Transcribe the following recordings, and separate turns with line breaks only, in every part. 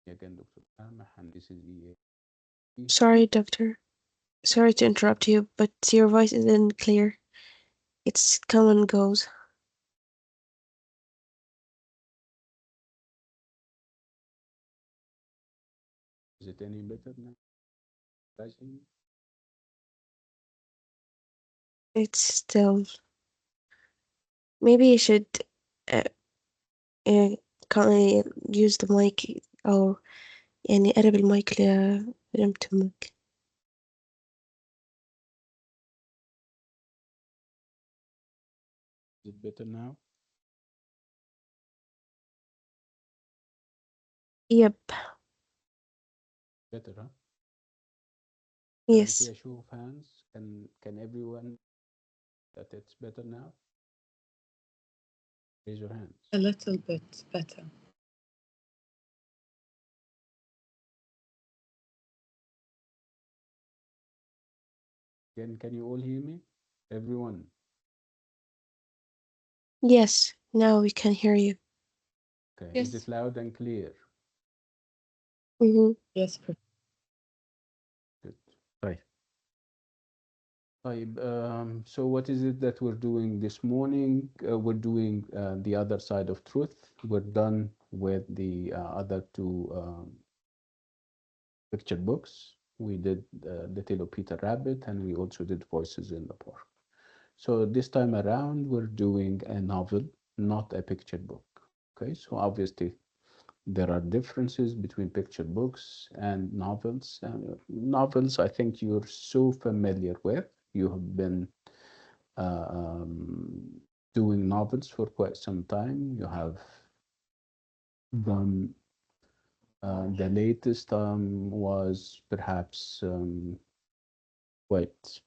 Again, Dr. Samah, and this is EA.
Sorry, doctor. Sorry to interrupt you, but your voice isn't clear. It's come and goes.
Is it any better now? Guys, hear me?
It's still. Maybe you should uh, uh, use the mic أو يعني قرب المايك لمتمك.
Is it better now?
Yep.
Better, huh? Can I see
Yes.
a show of hands? Can everyone that it's better now? Raise your hands.
A little bit better.
Can you all hear me? Everyone.
Yes. Now we can hear you.
Okay. Is it
Yes.
loud and clear?
Mm-hmm.
Yes.
Good. Right. طيب, so what is it that we're doing this morning? We're doing the other side of truth. We're done with the other two picture books. We did The Tale of Peter Rabbit, and we also did Voices in the Park. So this time around, we're doing a novel, not a picture book. Okay, so obviously there are differences between picture books and novels. Novels, I think you're so familiar with. You have been uh, um, doing novels for quite some time. You have done the latest was perhaps wait,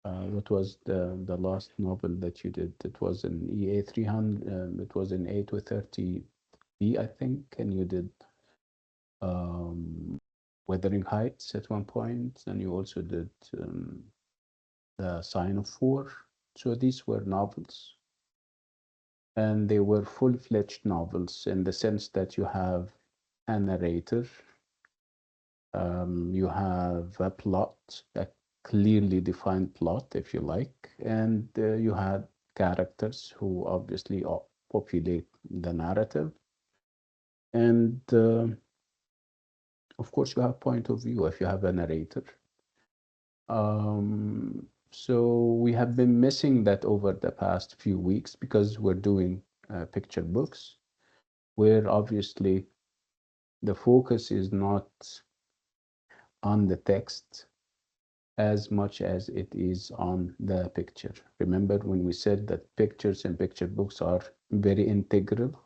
what was the last novel that you did? It was an EA300. It was an A230B, I think, and you did um, Wuthering Heights at one point, and you also did The Sign of Four. So these were novels, and they were full-fledged novels in the sense that you have a narrator, you have a plot, a clearly defined plot, if you like, and you had characters who obviously populate the narrative. And of course, you have point of view if you have a narrator. So we have been missing that over the past few weeks because we're doing picture books, where obviously the focus is not on the text as much as it is on the picture. Remember when we said that pictures and picture books are very integral,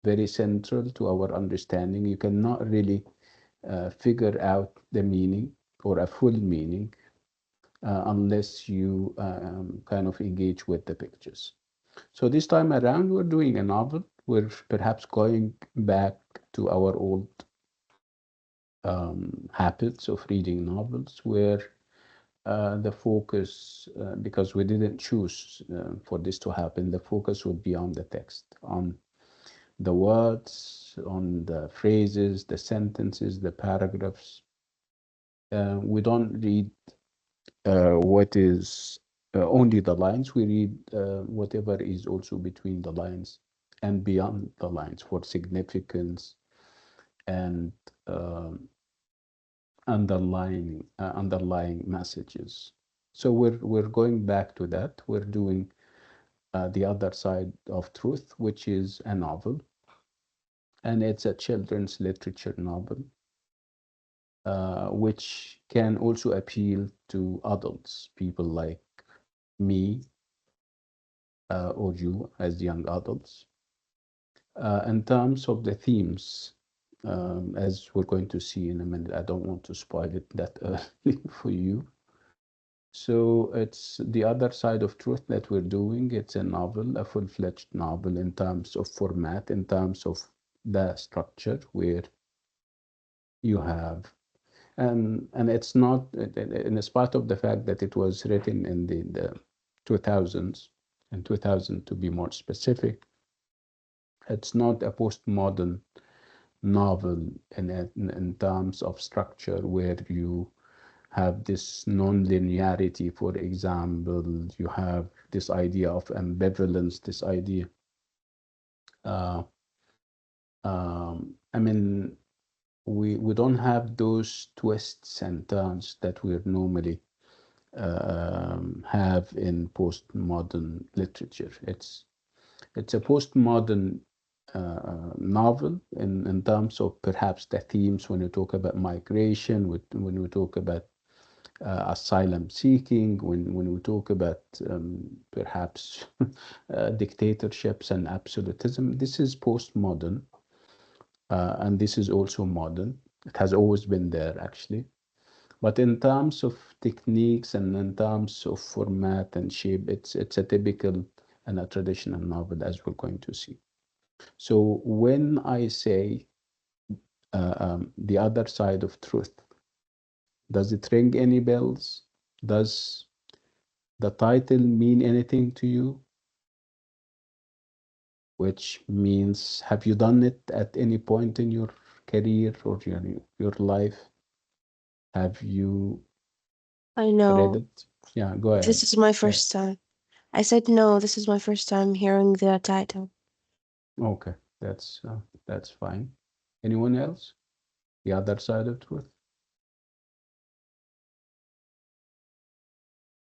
very central to our understanding? You cannot really figure out the meaning or a full meaning unless you kind of engage with the pictures. So this time around, we're doing a novel. We're perhaps going back to our old habits of reading novels, where the focus, because we didn't choose for this to happen, the focus would be on the text, on the words, on the phrases, the sentences, the paragraphs. We don't read what is only the lines. We read whatever is also between the lines and beyond the lines for significance and underlying messages. So we're going back to that. We're doing the other side of truth, which is a novel, and it's a children's literature novel, which can also appeal to adults, people like me or you as young adults. In terms of the themes, as we're going to see in a minute, I don't want to spoil it that early for you. So it's the other side of truth that we're doing. It's a novel, a full-fledged novel in terms of format, in terms of the structure, where you have, and it's not, and it's part of the fact that it was written in the 2000s, in 2000 to be more specific. It's not a postmodern novel in terms of structure, where you have this non-linearity. For example, you have this idea of ambivalence, this idea. Uh, I mean, we don't have those twists and turns that we normally have in postmodern literature. It's a postmodern novel in terms of perhaps the themes when you talk about migration, when we talk about asylum seeking, when we talk about perhaps dictatorships and absolutism. This is postmodern, and this is also modern. It has always been there, actually. But in terms of techniques and in terms of format and shape, it's a typical and a traditional novel, as we're going to see. So when I say the other side of truth, does it ring any bells? Does the title mean anything to you? Which means, have you done it at any point in your career or your life? Have you
I
read
know.
it? Yeah, go
This
ahead.
is my
Yeah.
first time. I said no, this is my first time hearing the title.
Okay, that's fine. Anyone else? The other side of truth?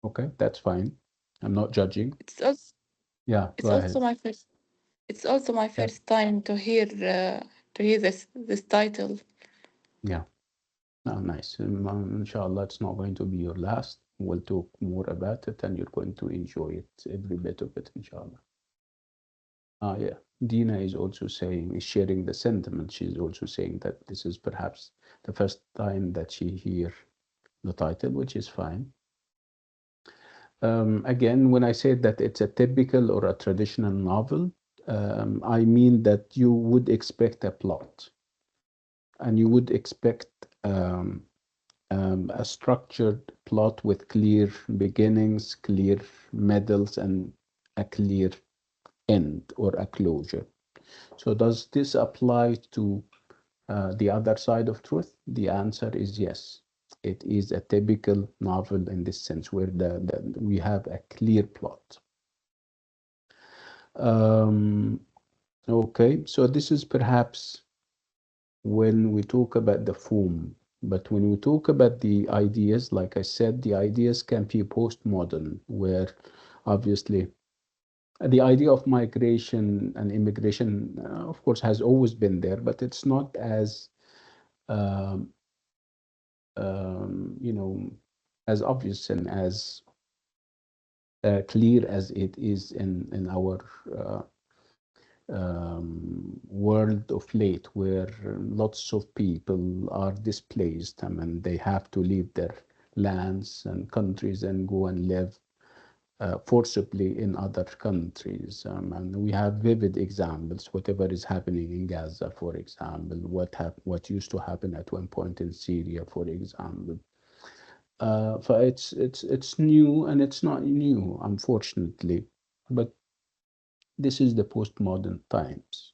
Okay, that's fine. I'm not judging.
It's also
Yeah,
it's
go
also
ahead.
my first it's also my
Yeah,
first time to hear this title.
yeah. Oh, nice. Inshallah, it's not going to be your last. We'll talk more about it, and you're going to enjoy it, every bit of it, inshallah. Yeah. Dina is also saying, is sharing the sentiment. She's also saying that this is perhaps the first time that she hear the title, which is fine. Again, when I say that it's a typical or a traditional novel, I mean that you would expect a plot, and you would expect a structured plot with clear beginnings, clear middles, and a clear end or a closure. So does this apply to the other side of truth? The answer is yes. It is a typical novel in this sense, where we have a clear plot. Okay, so this is perhaps when we talk about the form, but when we talk about the ideas, like I said, the ideas can be postmodern, where obviously the idea of migration and immigration, of course, has always been there, but it's not as um, you know, as obvious and as clear as it is in our uh, world of late, where lots of people are displaced. I mean, they have to leave their lands and countries and go and live forcibly in other countries. And we have vivid examples, whatever is happening in Gaza, for example, what used to happen at one point in Syria, for example. It's new and it's not new, unfortunately, but this is the postmodern times.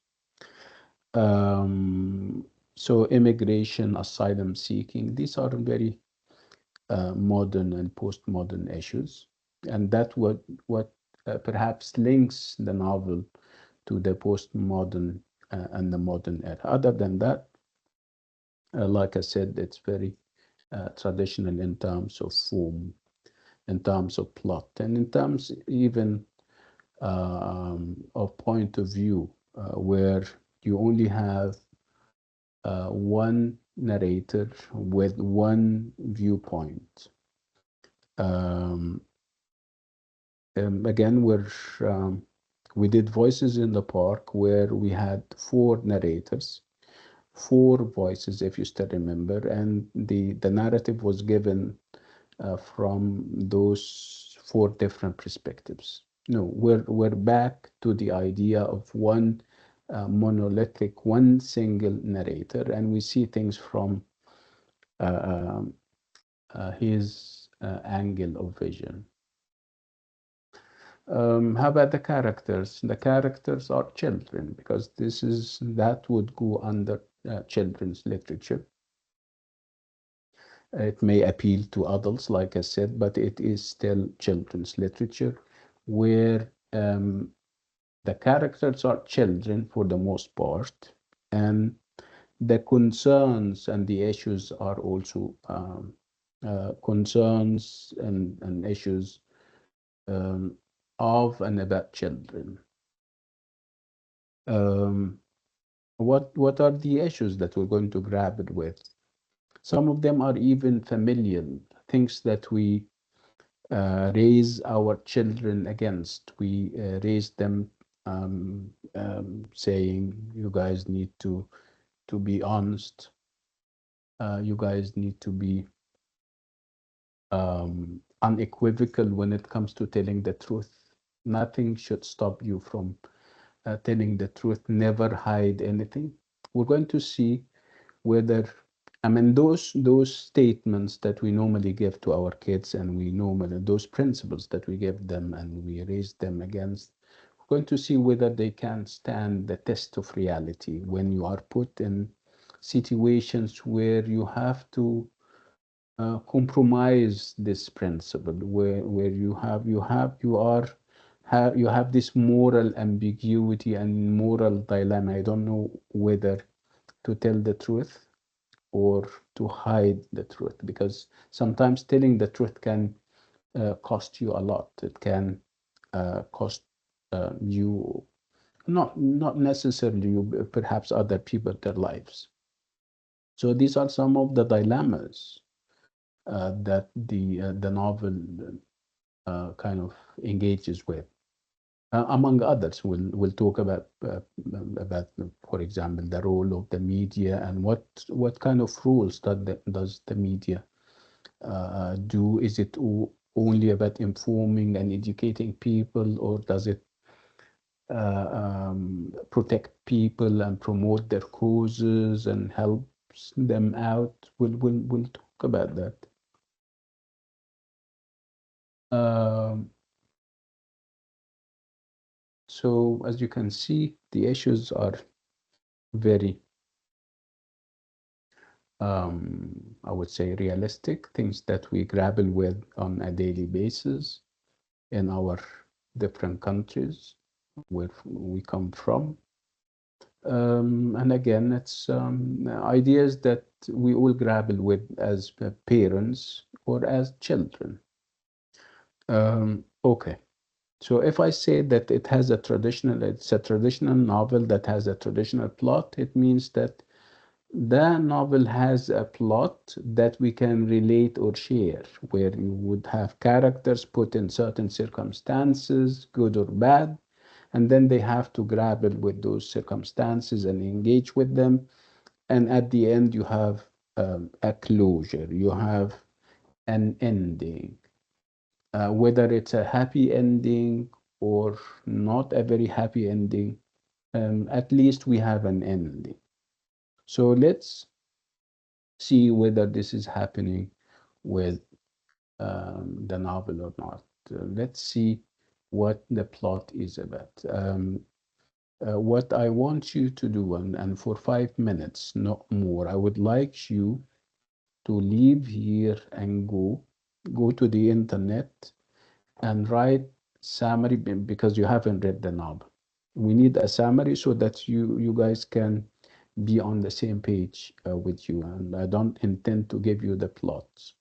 Um, so immigration, asylum seeking, these are very modern and postmodern issues, and that what perhaps links the novel to the postmodern and the modern era. Other than that, like I said, it's very traditional in terms of form, in terms of plot, and in terms even of point of view, where you only have one narrator with one viewpoint. Um, Again, we did Voices in the Park, where we had four narrators, four voices, if you still remember, and the narrative was given from those four different perspectives. No, we're back to the idea of one monolithic, one single narrator, and we see things from uh, um, his angle of vision. How about the characters? The characters are children, because that would go under children's literature. It may appeal to adults, like I said, but it is still children's literature where the characters are children for the most part, and the concerns and the issues are also concerns and issues um, of and about children. Um, what are the issues that we're going to grapple with? Some of them are even familiar, things that we raise our children against. We raise them saying, "You guys need to be honest. You guys need to be unequivocal when it comes to telling the truth. Nothing should stop you from telling the truth. Never hide anything." We're going to see whether, I mean, those statements that we normally give to our kids, and we normally, those principles that we give them and we raise them against, we're going to see whether they can stand the test of reality when you are put in situations where you have to compromise this principle, where you have this moral ambiguity and moral dilemma. I don't know whether to tell the truth or to hide the truth, because sometimes telling the truth can cost you a lot. It can cost you, not necessarily you, perhaps other people, their lives. So these are some of the dilemmas that the novel kind of engages with. Among others, we'll talk about, for example, the role of the media and what kind of roles does the media do? Is it only about informing and educating people, or does it protect people and promote their causes and helps them out? We'll talk about that. Um, so as you can see, the issues are very, I would say, realistic, things that we grapple with on a daily basis in our different countries where we come from. And again, it's ideas that we all grapple with as parents or as children. Okay. So if I say that it's a traditional novel that has a traditional plot, it means that the novel has a plot that we can relate or share, where you would have characters put in certain circumstances, good or bad, and then they have to grapple with those circumstances and engage with them. And at the end, you have a closure, you have an ending. Whether it's a happy ending or not a very happy ending, at least we have an ending. So let's see whether this is happening with the novel or not. Let's see what the plot is about. What I want you to do, and for 5 minutes, not more, I would like you to leave here and go to the internet and write summary, because you haven't read the novel. We need a summary so that you guys can be on the same page with you. And I don't intend to give you the plots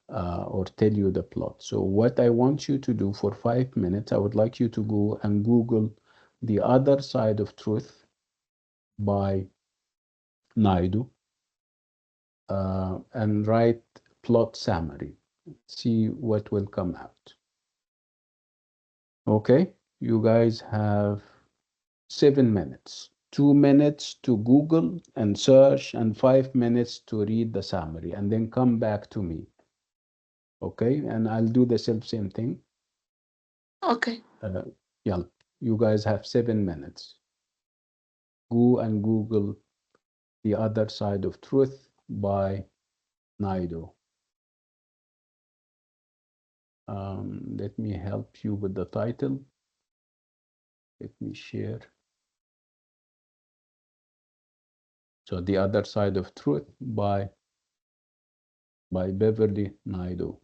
or tell you the plot. So what I want you to do for 5 minutes, I would like you to go and Google The Other Side of Truth by Naidu and write plot summary. See what will come out. Okay, you guys have 7 minutes. 2 minutes to Google and search, and 5 minutes to read the summary, and then come back to me. Okay, and I'll do the same thing.
Okay.
Yeah, you guys have 7 minutes. Go and Google The Other Side of Truth by Naidu. Let me help you with the title. Let me share. So The Other Side of Truth by Beverly Naidoo.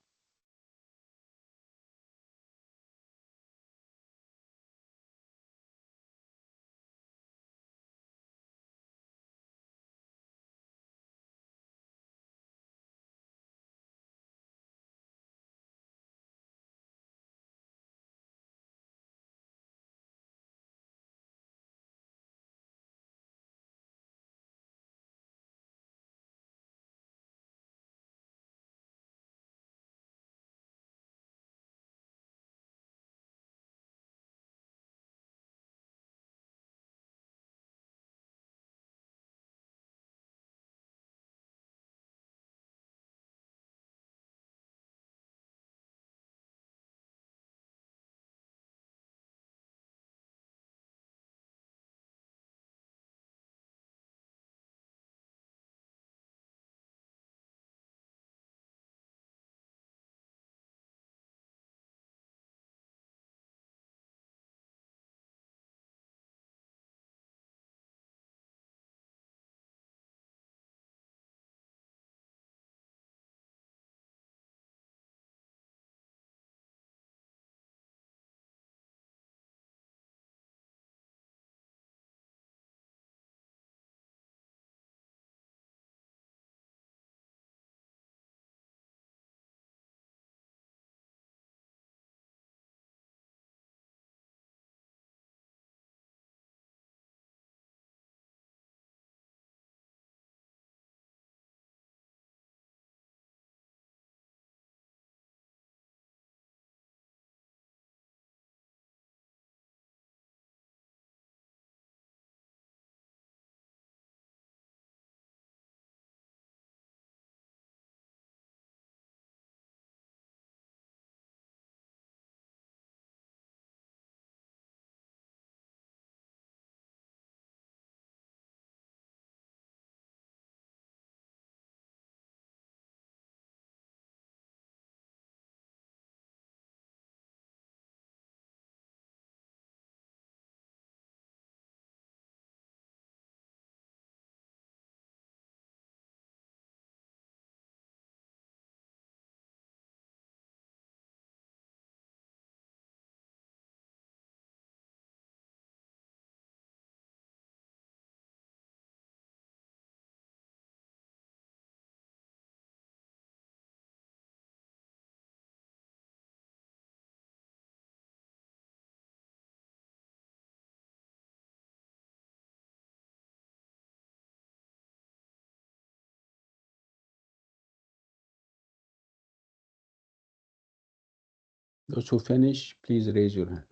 Those who finish, please raise your hand.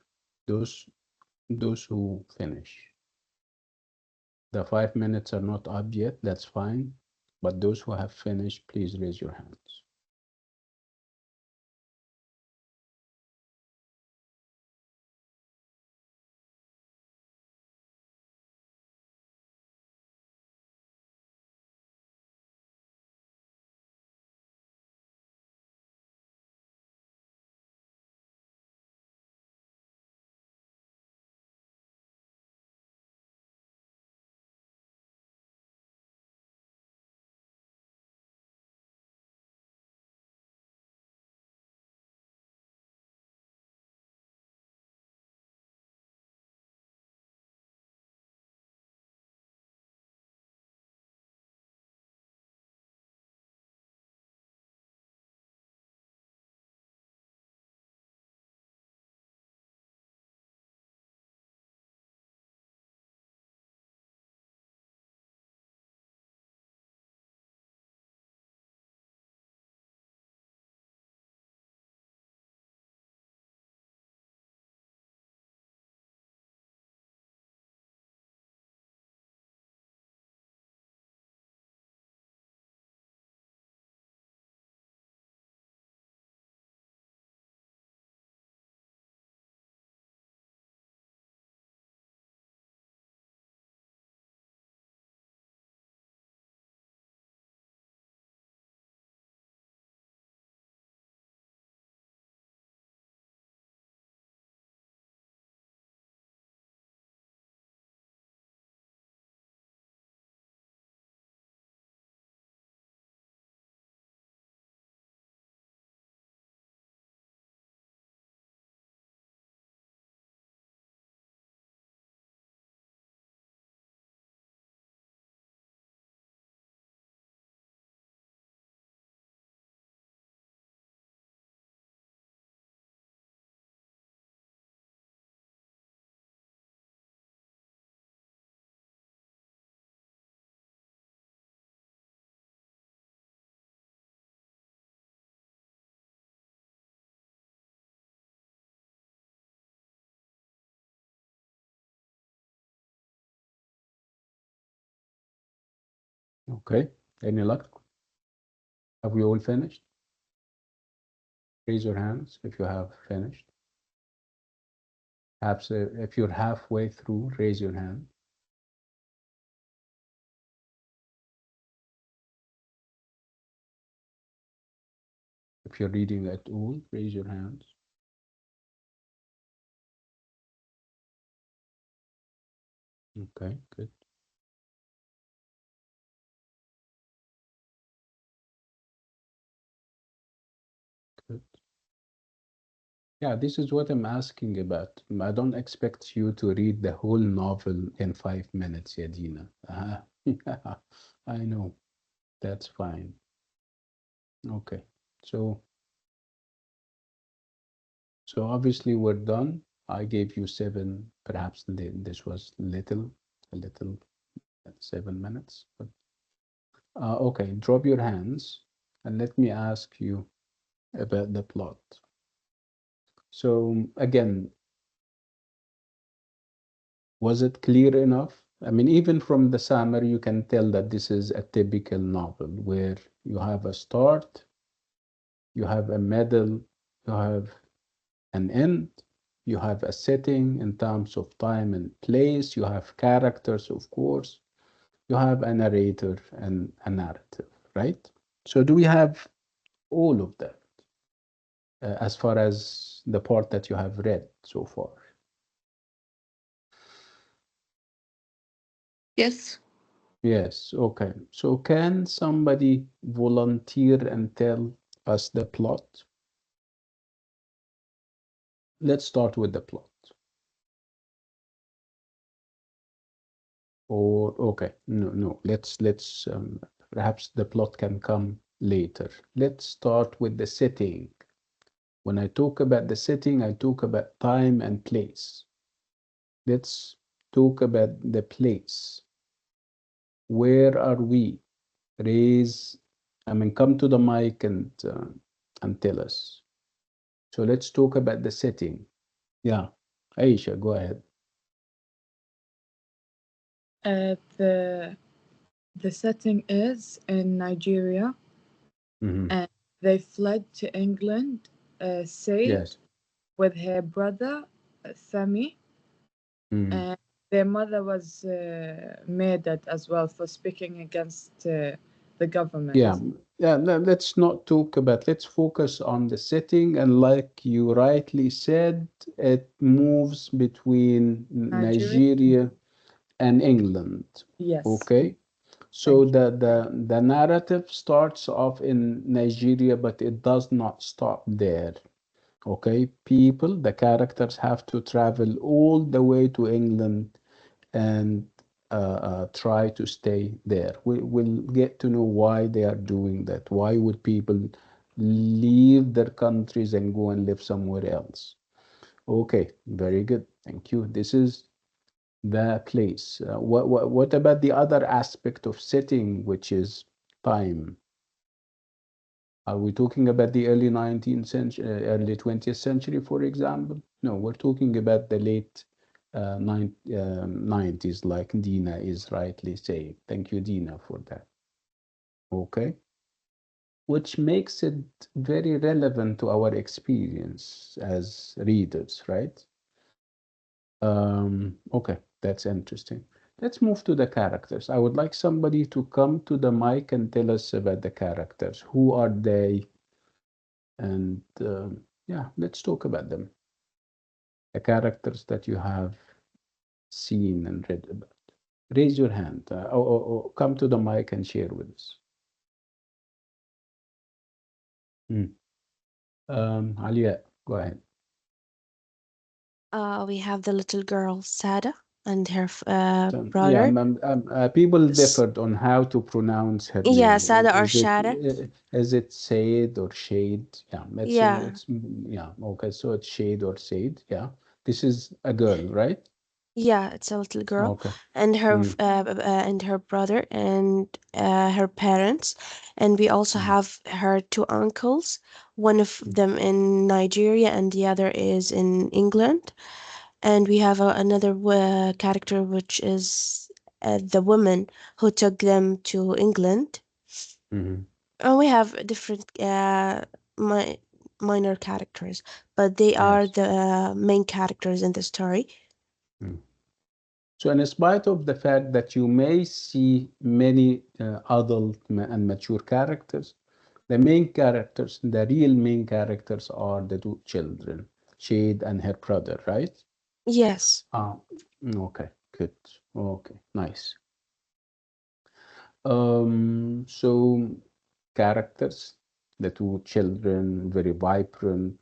Those those who finish. The 5 minutes are not up yet, that's fine. But those who have finished, please raise your hands. Okay. Any luck? Have we all finished? Raise your hands if you have finished. Perhaps if you're halfway through, raise your hand. If you're reading at all, raise your hands. Okay, good, good. Yeah, this is what I'm asking about. I don't expect you to read the whole novel in 5 minutes, Yadina. Yeah, I know. That's fine. Okay. So, so obviously we're done. I gave you seven, perhaps this was a little, 7 minutes. But okay, drop your hands and let me ask you about the plot. So again, was it clear enough? I mean, even from the summary, you can tell that this is a typical novel where you have a start, you have a middle, you have an end, you have a setting in terms of time and place, you have characters, of course, you have a narrator and a narrative, right? So do we have all of that as far as the part that you have read so far?
Yes.
Yes, okay. So can somebody volunteer and tell us the plot? Let's start with the plot. Or okay, no. Let's perhaps the plot can come later. Let's start with the setting. When I talk about the setting, I talk about time and place. Let's talk about the place. Where are we? Raise, I mean, come to the mic and tell us. So let's talk about the setting. Yeah, Aisha, go ahead.
The setting is in Nigeria,
Hmm.
and they fled to England. Said
Yes.
with her brother Thami,
Mm.
and their mother was murdered as well for speaking against the
Yeah,
government.
yeah. Let's not talk about. Let's focus on the setting, and like you rightly said, it moves between
Nigeria,
Nigeria and England.
yes,
Okay. So
thank you.
the narrative starts off in Nigeria, but it does not stop there. Okay, people, the characters have to travel all the way to England and try to stay there. We'll get to know why they are doing that. Why would people leave their countries and go and live somewhere else? Okay, very good. Thank you. This is the place. What about the other aspect of setting, which is time? Are we talking about the early 19th century, early 20th century, for example? No, we're talking about the late 90s, like Dina is rightly saying. Thank you, Dina, for that. Okay. Which makes it very relevant to our experience as readers, right? Okay, that's interesting. Let's move to the characters. I would like somebody to come to the mic and tell us about the characters. Who are they? And yeah, let's talk about them. The characters that you have seen and read about. Raise your hand or come to the mic and share with us. Hmm. Alia, go ahead.
We have the little girl Sada and her
So, yeah,
brother.
people
S-
differed on how to pronounce her
yeah,
name.
Sada or Shada.
Is it Said or Shade? Yeah,
Yeah,
yeah. Okay, so it's Shade or Said. Yeah, this is a girl, right?
yeah, it's a little girl,
Okay.
and
Mm,
and her brother and her parents, and we also
mm,
have her two uncles. One of
mm,
them in Nigeria, and the other is in England. And we have another character which is the woman who took them to England.
Mm-hmm.
And we have different mi- minor characters, but they are
Yes.
the main characters in the story.
Mm. So, in spite of the fact that you may see many adult and mature characters, the main characters, the real main characters, are the two children, Shade and her brother, right?
Yes.
Ah, okay, good. Okay, nice. So characters, the two children, very vibrant.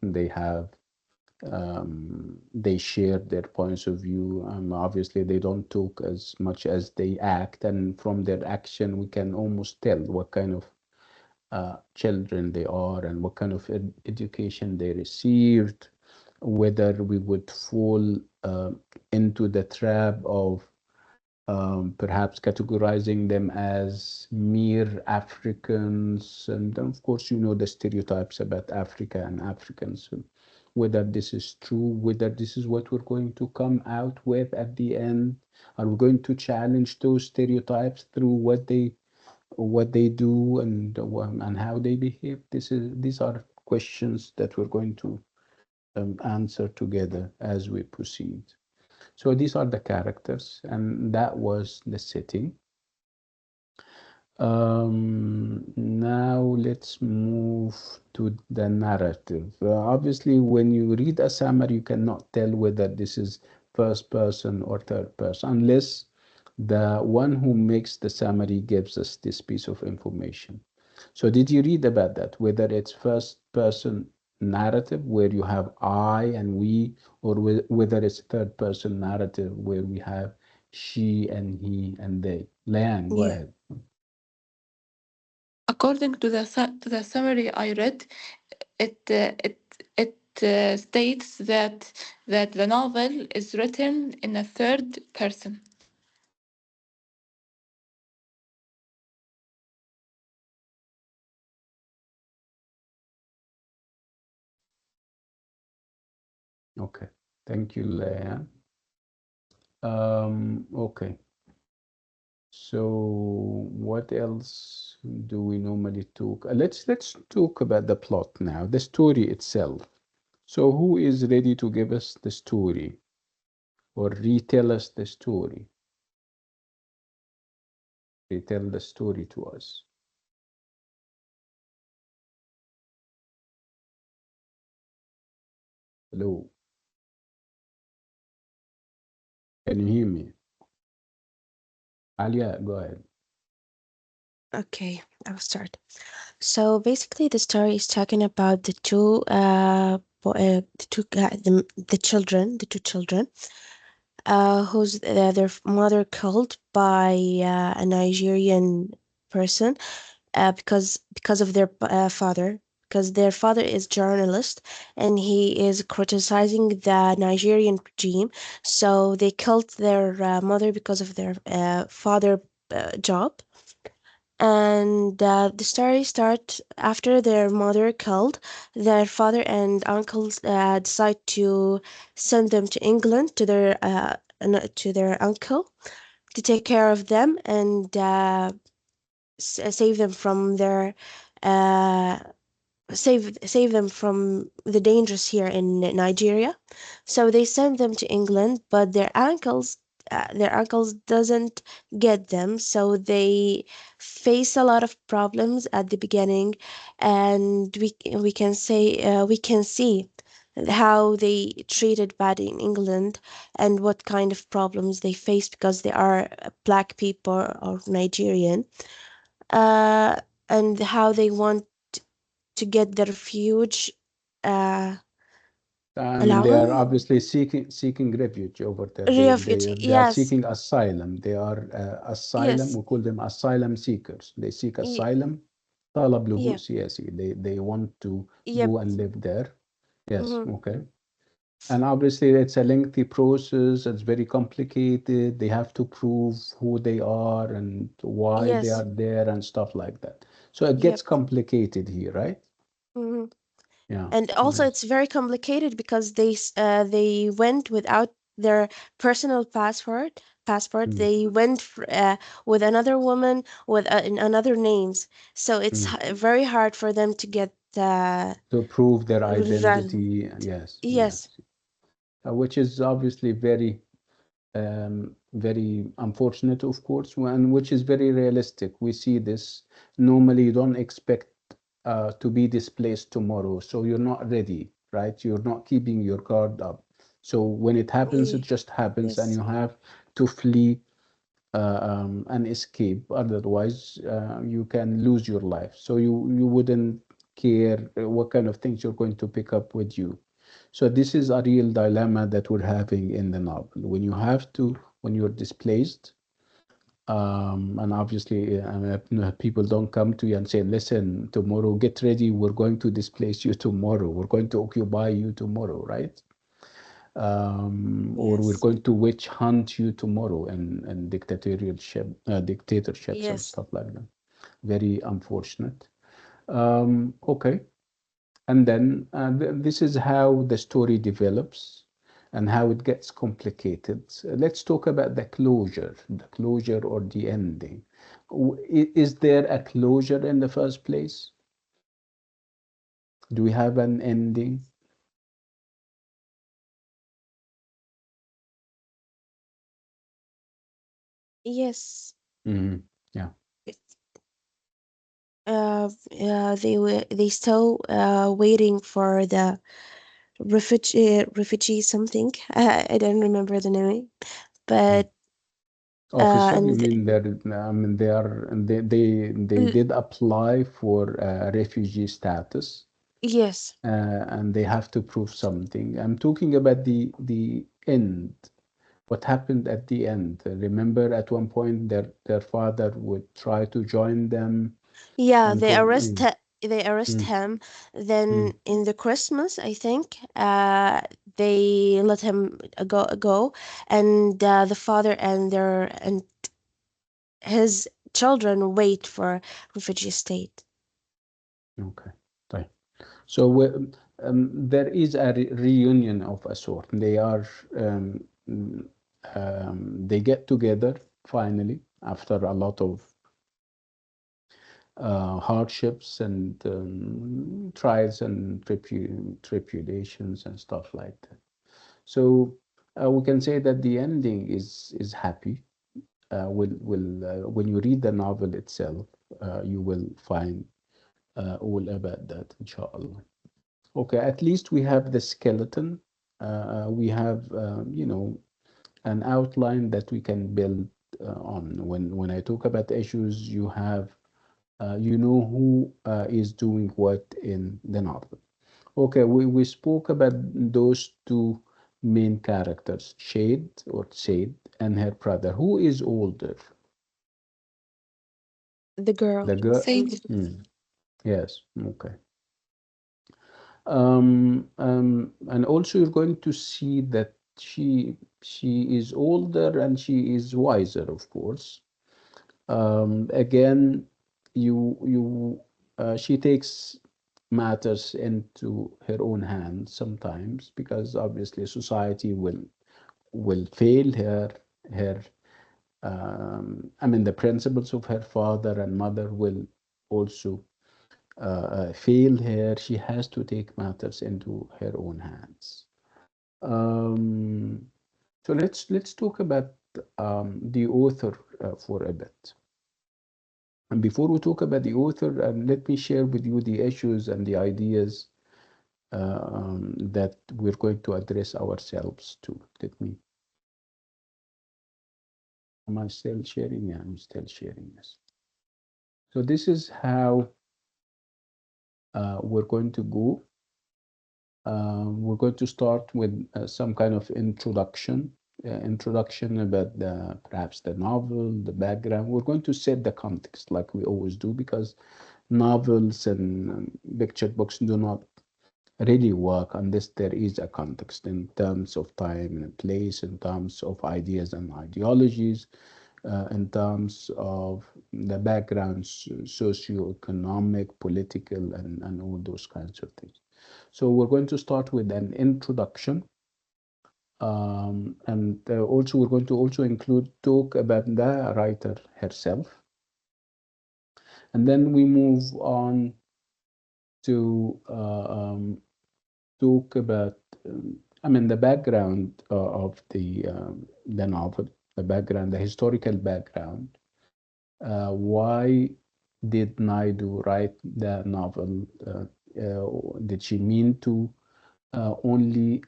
They share their points of view. Obviously, they don't talk as much as they act, and from their action, we can almost tell what kind of children they are and what kind of education they received, whether we would fall into the trap of perhaps categorizing them as mere Africans. And then, of course, you know the stereotypes about Africa and Africans, whether this is true, whether this is what we're going to come out with at the end. Are we going to challenge those stereotypes through what they do and how they behave? These are questions that we're going to answer together as we proceed. So these are the characters, and that was the setting. Now let's move to the narrative. Obviously, when you read a summary, you cannot tell whether this is first person or third person, unless the one who makes the summary gives us this piece of information. So did you read about that, whether it's first person narrative where you have I and we, or whether it's third person narrative where we have she and he and they? Leanne, go
Yeah.
ahead.
According to to the summary I read, it states that the novel is written in a third person.
Okay, thank you, Leanne. Okay, so what else do we normally talk? Let's talk about the plot now, the story itself. So who is ready to give us the story or retell us the story? Retell the story to us. Hello, can you hear me? Alia, go ahead.
Okay, I'll start. So basically, the story is talking about the two children, whose their mother killed by a Nigerian person, because of their father, because their father is journalist and he is criticizing the Nigerian regime. So they killed their mother because of their father job. And the story starts after their mother killed. Their father and uncles decide to send them to England to their uncle to take care of them and save them from their uh, save them from the dangers here in Nigeria. So they send them to England, but their uncles doesn't get them, so they face a lot of problems at the beginning, and we can see how they treated bad in England and what kind of problems they face because they are black people or Nigerian, uh, and how they want to get the refuge uh,
I mean, they are
allowance.
obviously seeking refuge over there.
Refuge,
They are
yes,
seeking asylum. They are asylum.
yes,
We call them asylum seekers. They seek
y-
asylum. طلب لجوء
yep,
سياسي. They want to
yep,
go and live there. Yes,
mhm,
okay. And obviously, it's a lengthy process. It's very complicated. They have to prove who they are and why they
yes,
are there and stuff like that. So it gets
yep.
complicated here, right?
Mhm.
Yeah,
And also,
nice.
it's very complicated because they went without their personal passport.
Mm,
They went with another woman with in another names, so it's
mm.
very hard for them to get
To prove their
run.
identity, yes,
Yes,
yes. Which is obviously very, very unfortunate, of course, and which is very realistic. We see this normally. You don't expect to be displaced tomorrow, so you're not ready, right? You're not keeping your guard up. So when it happens, it
y-
just happens, and
yes,
you have to flee and escape. Otherwise, you can lose your life. So you wouldn't care what kind of things you're going to pick up with you. So this is a real dilemma that we're having in the novel. When you have to, when you're displaced, and obviously, people don't come to you and say, "Listen, tomorrow, get ready. We're going to displace you tomorrow. We're going to occupy you tomorrow," right? Or we're
yes,
going to witch hunt you tomorrow and dictatorships and
yes.
stuff like that. Very unfortunate. Okay. And then this is how the story develops and how it gets complicated. Let's talk about the closure or the ending. Is there a closure in the first place? Do we have an ending?
Yes.
Mhm. Yeah.
They still waiting for the refugee something. I don't remember the name,
Mm.
but
Officer, you
and
mean I mean, they
l-
did apply for refugee status,
yes,
and they have to prove something. I'm talking about the end. What happened at the end? Remember, at one point, their father would try to join them
yeah,
and mm,
they arrest
mm,
him. Then
mm,
in the Christmas, I think, they let him go, and the father and his children wait for refugee state.
okay. Right. So there is a reunion of a sort. They are mm, they get together finally after a lot of hardships and trials and tribulations and stuff like that. So we can say that the ending is happy. Will when you read the novel itself, you will find all about that, inshallah. Okay, at least we have the skeleton. We have, an outline that we can build on. When I talk about issues, you have, you know who is doing what in the novel. Okay, we spoke about those two main characters, Shade or Shade and her brother. Who is older?
The girl.
The girl?
Say
Yes, okay. And also you're going to see that she is older and she is wiser, of course. Again, you she takes matters into her own hands sometimes because obviously society will fail her. Her I mean, the principles of her father and mother will also fail her. She has to take matters into her own hands. Um, so let's talk about the author for a bit. And before we talk about the author, let me share with you the issues and the ideas that we're going to address ourselves to. Let me. Am I still sharing? Yeah, I'm still sharing this. So this is how we're going to go. We're going to start with some kind of introduction about perhaps the novel, the background. We're going to set the context like we always do because novels and picture books do not really work unless there is a context in terms of time and place, in terms of ideas and ideologies, in terms of the backgrounds, socio-economic, political, and all those kinds of things. So we're going to start with an introduction, And also we're going to also include talk about the writer herself, and then we move on to talk about I mean the background of the novel, the background, the historical background. Why did Naidu write the novel? Did she mean to only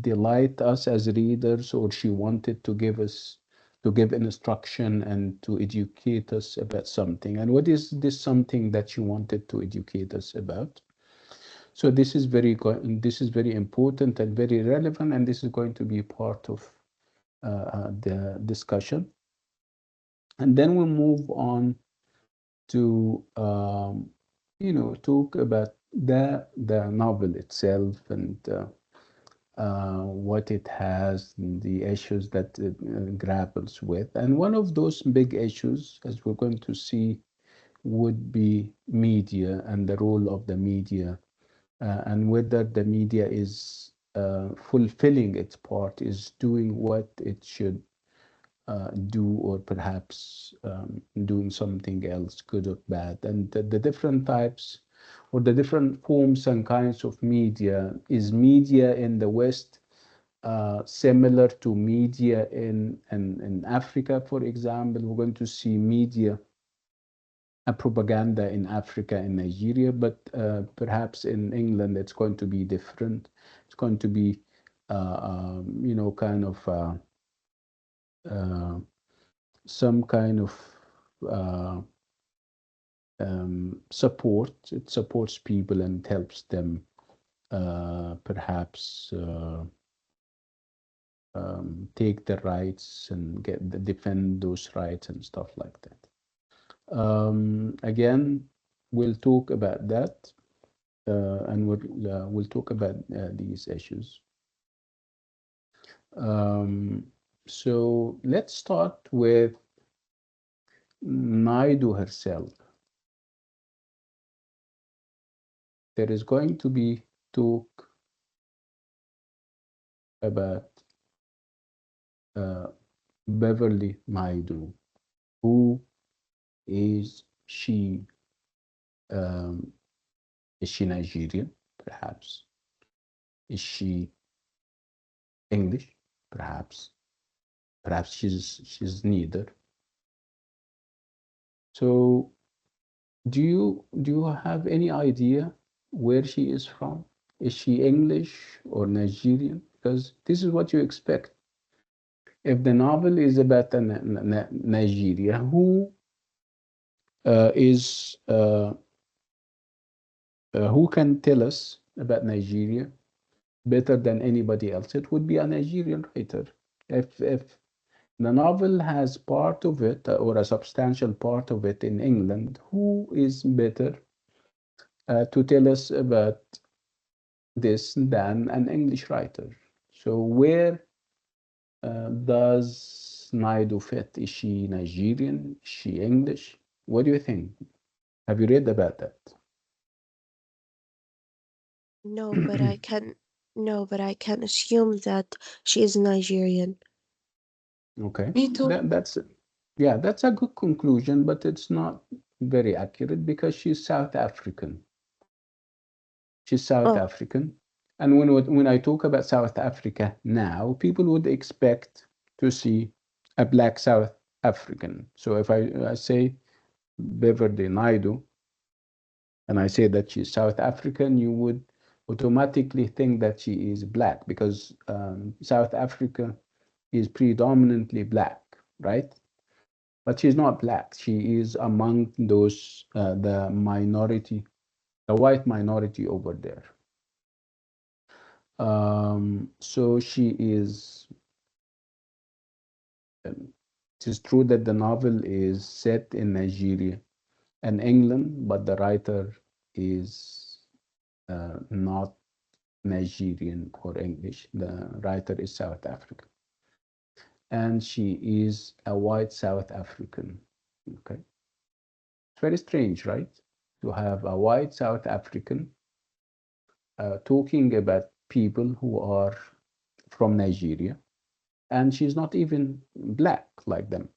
delight us as readers, or she wanted to give us to give instruction and to educate us about something? And what is this something that she wanted to educate us about? So this is very important and very relevant, and this is going to be part of the discussion. And then we'll move on to talk about the novel itself, and what it has, and the issues that it grapples with. And one of those big issues, as we're going to see, would be media and the role of the media, and whether the media is fulfilling its part, is doing what it should do, or perhaps doing something else, good or bad. And the different types or the different forms and kinds of media. Is media in the West similar to media in Africa, for example? We're going to see media and propaganda in Africa and Nigeria, but perhaps in England it's going to be different. It's going to be, kind of uh, some kind of uh, support. It supports people and helps them perhaps take their rights and defend those rights and stuff like that. Again, we'll talk about that, and we'll talk about these issues. Um, so let's start with Naidu herself. There is going to be talk about uh, Beverly Naidoo. Who is she? Um, is she Nigerian? Perhaps. Is she English? Perhaps. Perhaps she's neither. So, do you have any idea where she is from? Is she English or Nigerian? Because this is what you expect. If the novel is about Nigeria, is who can tell us about Nigeria better than anybody else? It would be a Nigerian writer. If the novel has part of it, or a substantial part of it, in England, who is better to tell us about this than an English writer? So where does Naidu fit? Is she Nigerian? Is she English? What do you think? Have you read about that?
No, but I can no, but I can assume that she is Nigerian.
Okay,
Me too.
that's yeah, that's a good conclusion, but it's not very accurate, because she's South African. She's South
Oh,
African, and when I talk about South Africa now, people would expect to see a black South African. So if I say Beverly Naidoo, and I say that she's South African, you would automatically think that she is black, because South Africa is predominantly black, right? But she's not black. She is among those the minority, the white minority over there. So she is. Um, it is true that the novel is set in Nigeria and England, but the writer is not Nigerian or English. The writer is South African, and she is a white South African. Okay, it's very strange, right? To have a white South African talking about people who are from Nigeria, and she's not even black like them,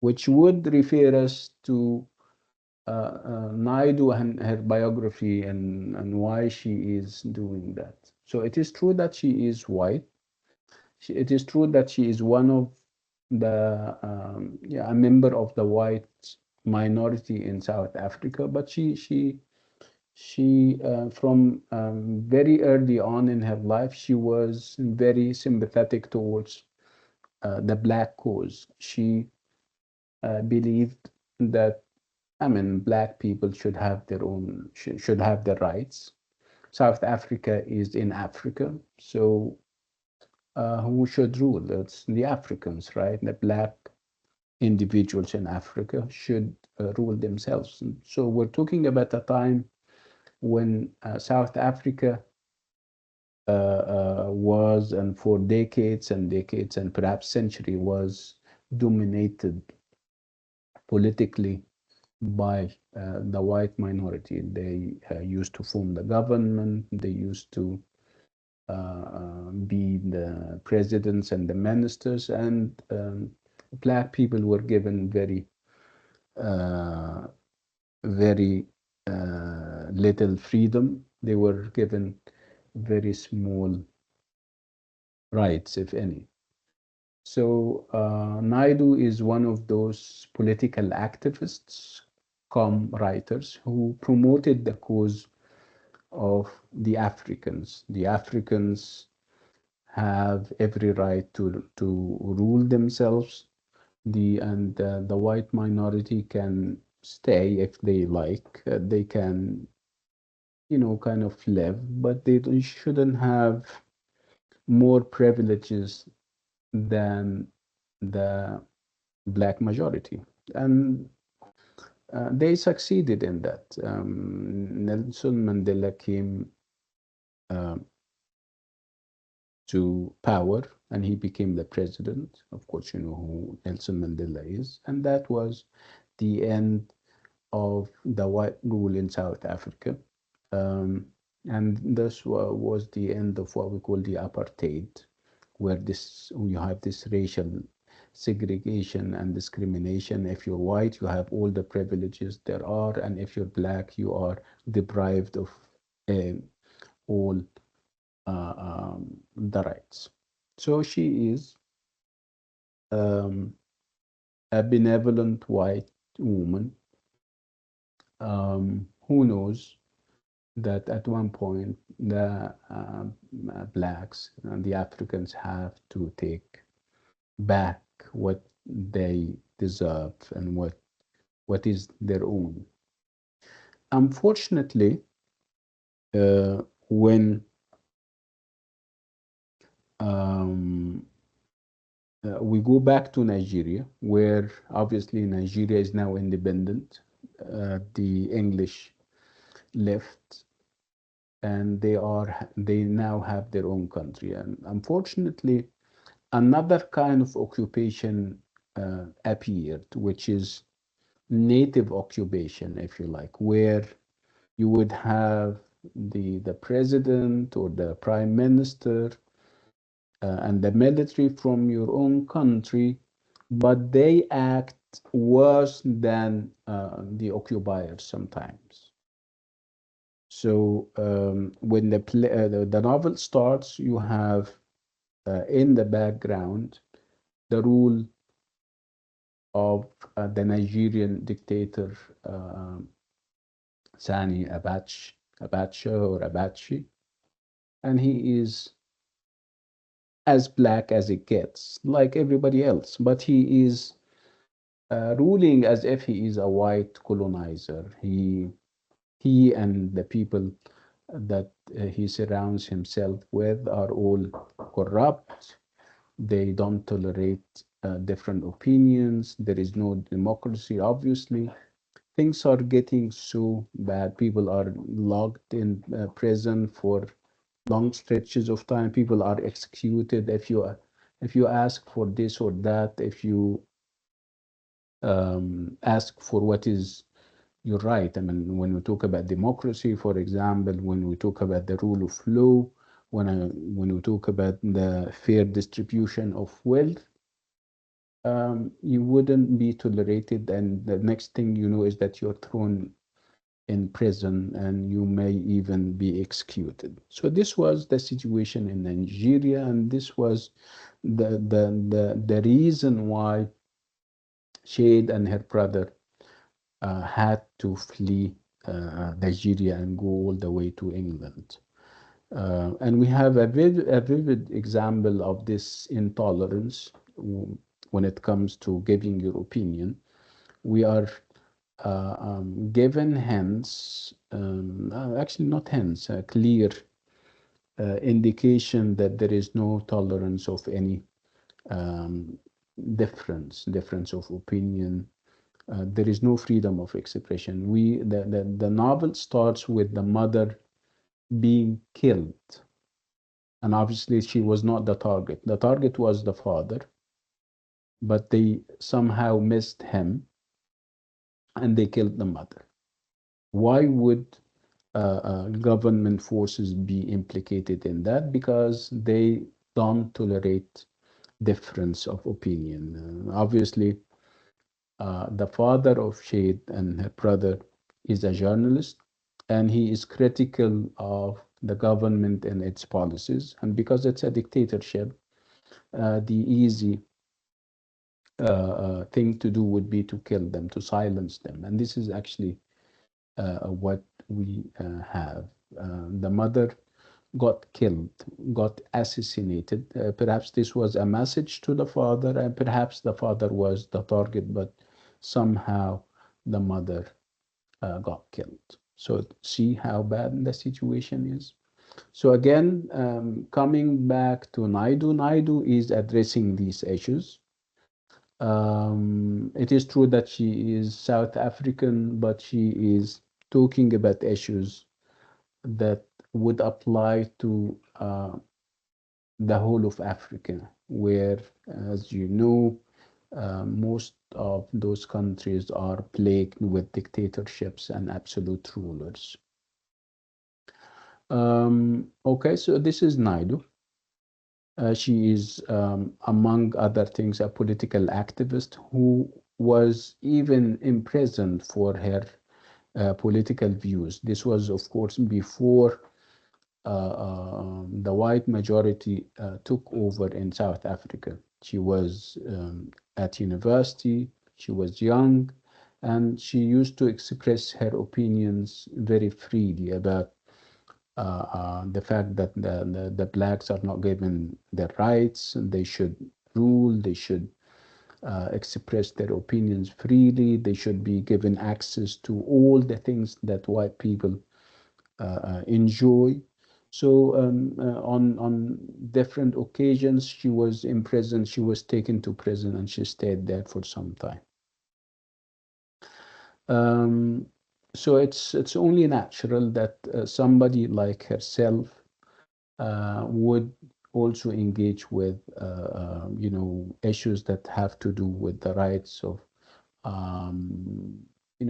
which would refer us to Naidu and her biography and why she is doing that. So it is true that she is white. It is true that she is one of the yeah, a member of the white minority in South Africa, but she from very early on in her life, she was very sympathetic towards the black cause. She believed that, I mean, black people should have their own, should have their rights. South Africa is in Africa, so who should rule? It's the Africans, right? The black individuals in Africa should rule themselves. And so we're talking about a time when South Africa was, and for decades and decades and perhaps century, was dominated politically by the white minority. They used to form the government. They used to be the presidents and the ministers, and black people were given uh, very little freedom. They were given very small rights, if any. So Naidu is one of those political activists, come writers, who promoted the cause of the Africans. The Africans have every right to rule themselves. The white minority can stay if they like. They can, you know, kind of live, but shouldn't have more privileges than the black majority. And they succeeded in that. Nelson Mandela came uh, to power and he became the president. Of course, you know who Nelson Mandela is. And that was the end of the white rule in South Africa. Um, and this was the end of what we call the apartheid, where you have this racial segregation and discrimination. If you're white, you have all the privileges there are, and if you're black, you are deprived of uh, all the rights. So she is um, a benevolent white woman. Who knows that at one point the blacks and the Africans have to take back what they deserve and what is their own. Unfortunately, when um, we go back to Nigeria, where obviously Nigeria is now independent, the English left, and they now have their own country. And unfortunately, another kind of occupation appeared, which is native occupation, if you like, where you would have the president or the prime minister and the military from your own country, but they act worse than the occupiers sometimes. So when the novel starts, you have in the background the rule of the Nigerian dictator Sani Abacha or Abachi, and he is as black as it gets, like everybody else, but he is ruling as if he is a white colonizer. He and the people that he surrounds himself with are all corrupt. They don't tolerate different opinions. There is no democracy, obviously. Things are getting so bad. People are locked in prison for long stretches of time. People are executed if you ask for this or that, if you ask for what is your right. I mean, when we talk about democracy, for example, when we talk about the rule of law, when we talk about the fair distribution of wealth, you wouldn't be tolerated, and the next thing you know is that you're thrown in prison and you may even be executed. So this was the situation in Nigeria, and this was the reason why Shade and her brother had to flee Nigeria and go all the way to England. And we have a vivid example of this intolerance when it comes to giving your opinion. We are given hints, actually not hints, a clear indication that there is no tolerance of any um, difference of opinion. There is no freedom of expression. The novel starts with the mother being killed, and obviously she was not the target. The target was the father, but they somehow missed him and they killed the mother. Why would government forces be implicated in that? Because they don't tolerate difference of opinion. Obviously, the father of Shade and her brother is a journalist, and he is critical of the government and its policies. And because it's a dictatorship, the easy thing to do would be to kill them, to silence them. And this is actually what we have. The mother got killed, got assassinated. Perhaps this was a message to the father, and perhaps the father was the target, but somehow the mother got killed. So see how bad the situation is. So again, coming back to Naidu, Naidu is addressing these issues. It is true that she is South African, but she is talking about issues that would apply to the whole of Africa, where, as you know, most of those countries are plagued with dictatorships and absolute rulers. Okay, so this is Naidu. She is, among other things, a political activist who was even imprisoned for her political views. This was, of course, before the white majority took over in South Africa. She was at university, she was young, and she used to express her opinions very freely about the fact that the blacks are not given their rights, and they should rule, they should express their opinions freely, they should be given access to all the things that white people enjoy. So on different occasions, she was in prison. She was taken to prison, and she stayed there for some time. Um, so it's only natural that somebody like herself would also engage with issues that have to do with the rights of um, you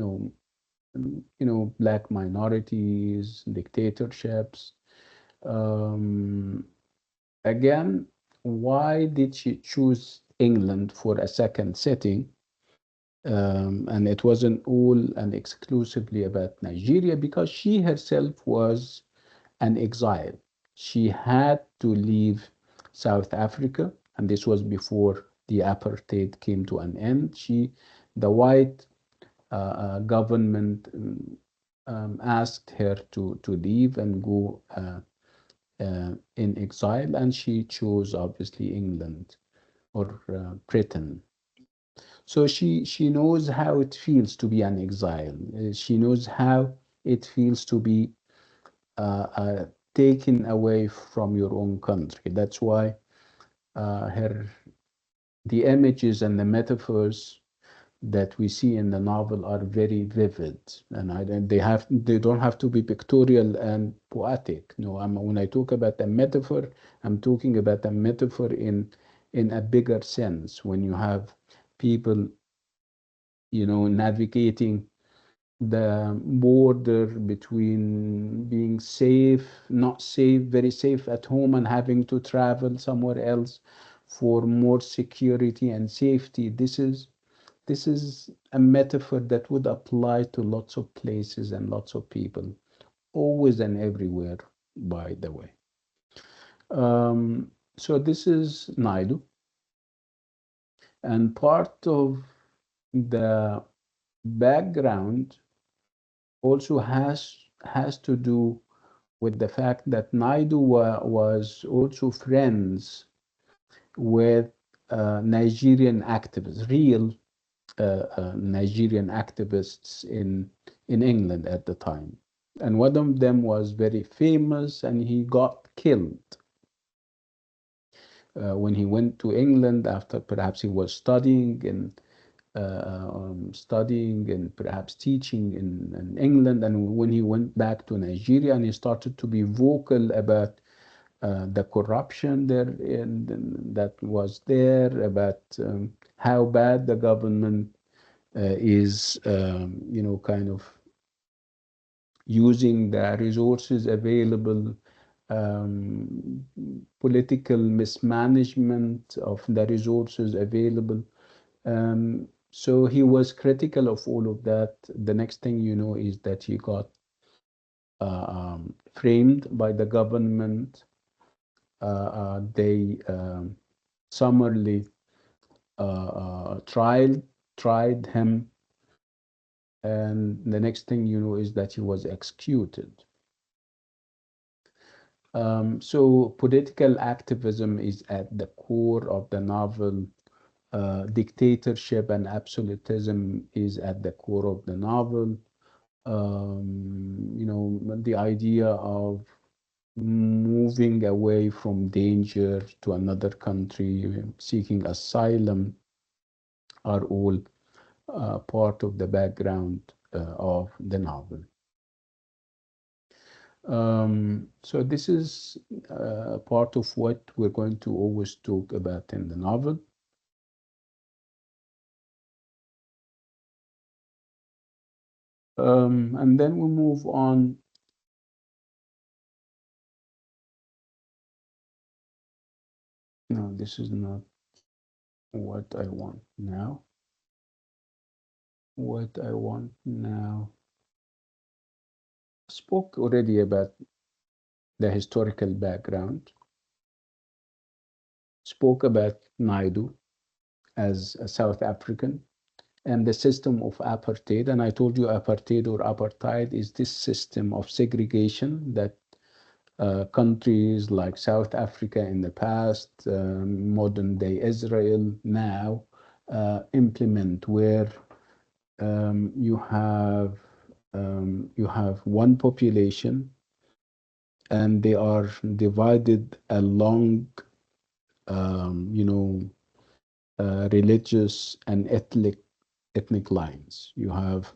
know black minorities, dictatorships. Um, Again, why did she choose England for a second setting? And it wasn't all and exclusively about Nigeria, because she herself was an exile. She had to leave South Africa, and this was before the apartheid came to an end. The white government asked her to leave and go in exile, and she chose obviously England or Britain. So she knows how it feels to be an exile. She knows how it feels to be taken away from your own country. That's why her the images and the metaphors that we see in the novel are very vivid, and they don't have to be pictorial and poetic. No, when I talk about a metaphor, I'm talking about a metaphor in a bigger sense. When you have people, navigating the border between being safe, not safe, very safe at home, and having to travel somewhere else for more security and safety. This is a metaphor that would apply to lots of places and lots of people, always and everywhere, by the way. So this is Naidu, and part of the background also has to do with the fact that Naidu was also friends with Nigerian activists, real Nigerian activists in England at the time. And one of them was very famous, and he got killed when he went to England after perhaps he was studying and perhaps teaching in England. And when he went back to Nigeria and he started to be vocal about the corruption that was there, about how bad the government is, kind of using the resources available, um, political mismanagement of the resources available. So he was critical of all of that. The next thing you know is that he got framed by the government. They summarily tried him, and the next thing you know is that he was executed. So political activism is at the core of the novel. Dictatorship and absolutism is at the core of the novel. The idea of moving away from danger to another country, seeking asylum, are all part of the background of the novel. So this is part of what we're going to always talk about in the novel. And then we move on. No, this is not what I want now. What I want now. Spoke already about the historical background. Spoke about Naidu as a South African and the system of apartheid. And I told you apartheid or apartheid is this system of segregation that countries like South Africa in the past, modern day Israel now, implement, where you have one population and they are divided along religious and ethnic lines. You have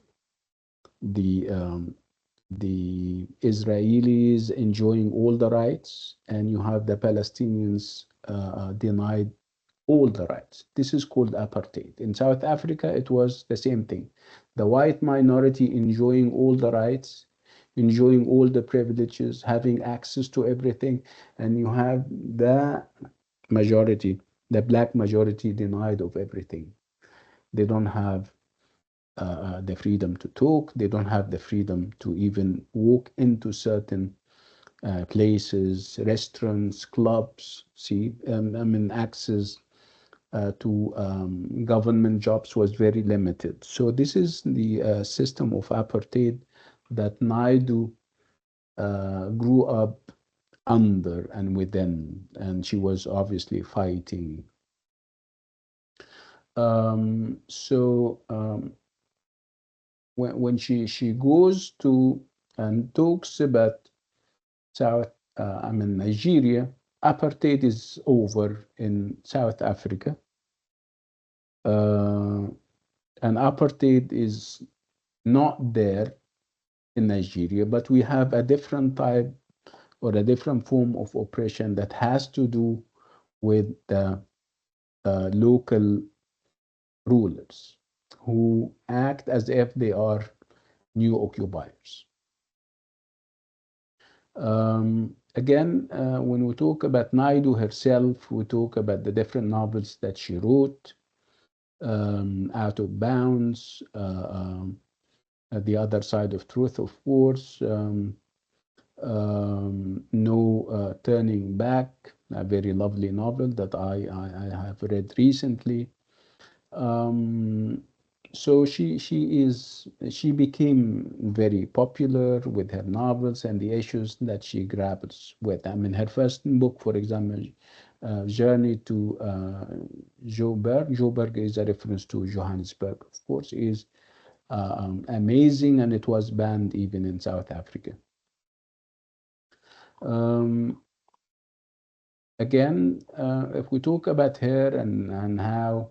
the Israelis enjoying all the rights, and you have the Palestinians denied all the rights. This is called apartheid. In South Africa, it was the same thing. The white minority enjoying all the rights, enjoying all the privileges, having access to everything, and you have the majority, the black majority, denied of everything. They don't have the freedom to talk. They don't have the freedom to even walk into certain places, restaurants, clubs. See, access to government jobs was very limited. So this is the system of apartheid that Naidu grew up under and within, and she was obviously fighting. When she goes to and talks about Nigeria, apartheid is over in South Africa. And apartheid is not there in Nigeria, but we have a different type or a different form of oppression that has to do with the local rulers who act as if they are new occupiers. Again, when we talk about Naidoo herself, we talk about the different novels that she wrote, Out of Bounds, The Other Side of Truth, of course, No Turning Back, a very lovely novel that I have read recently. Um, so she became very popular with her novels and the issues that she grapples with. I mean, her first book, for example, Journey to Joburg. Joburg is a reference to Johannesburg, of course, is amazing, and it was banned even in South Africa. Um, Again, if we talk about her and how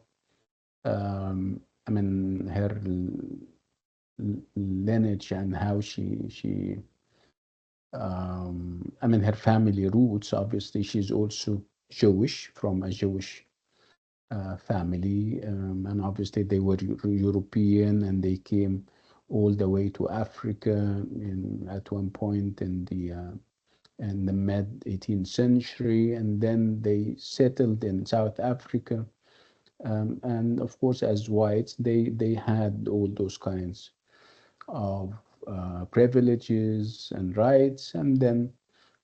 I mean her lineage and how I mean her family roots. Obviously, she's also Jewish, from a Jewish family, and obviously they were European, and they came all the way to Africa at one point in the mid 18th century, and then they settled in South Africa. And of course, as whites, they had all those kinds of privileges and rights. And then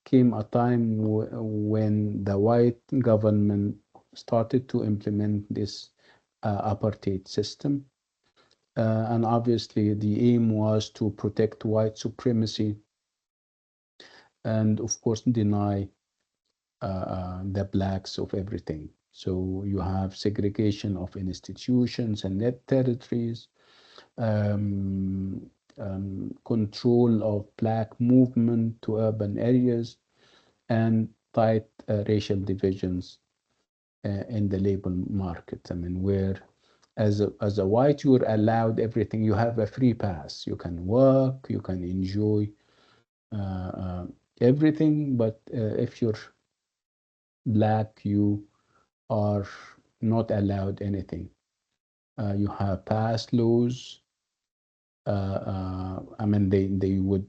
came a time when the white government started to implement this apartheid system. And obviously, the aim was to protect white supremacy and, of course, deny the blacks of everything. So you have segregation of institutions and net territories, um, control of black movement to urban areas, and tight racial divisions in the labor market. I mean, where as a white, you're allowed everything. You have a free pass. You can work, you can enjoy uh, uh, everything, but if you're black, you are not allowed anything. You have passed laws. I mean, they would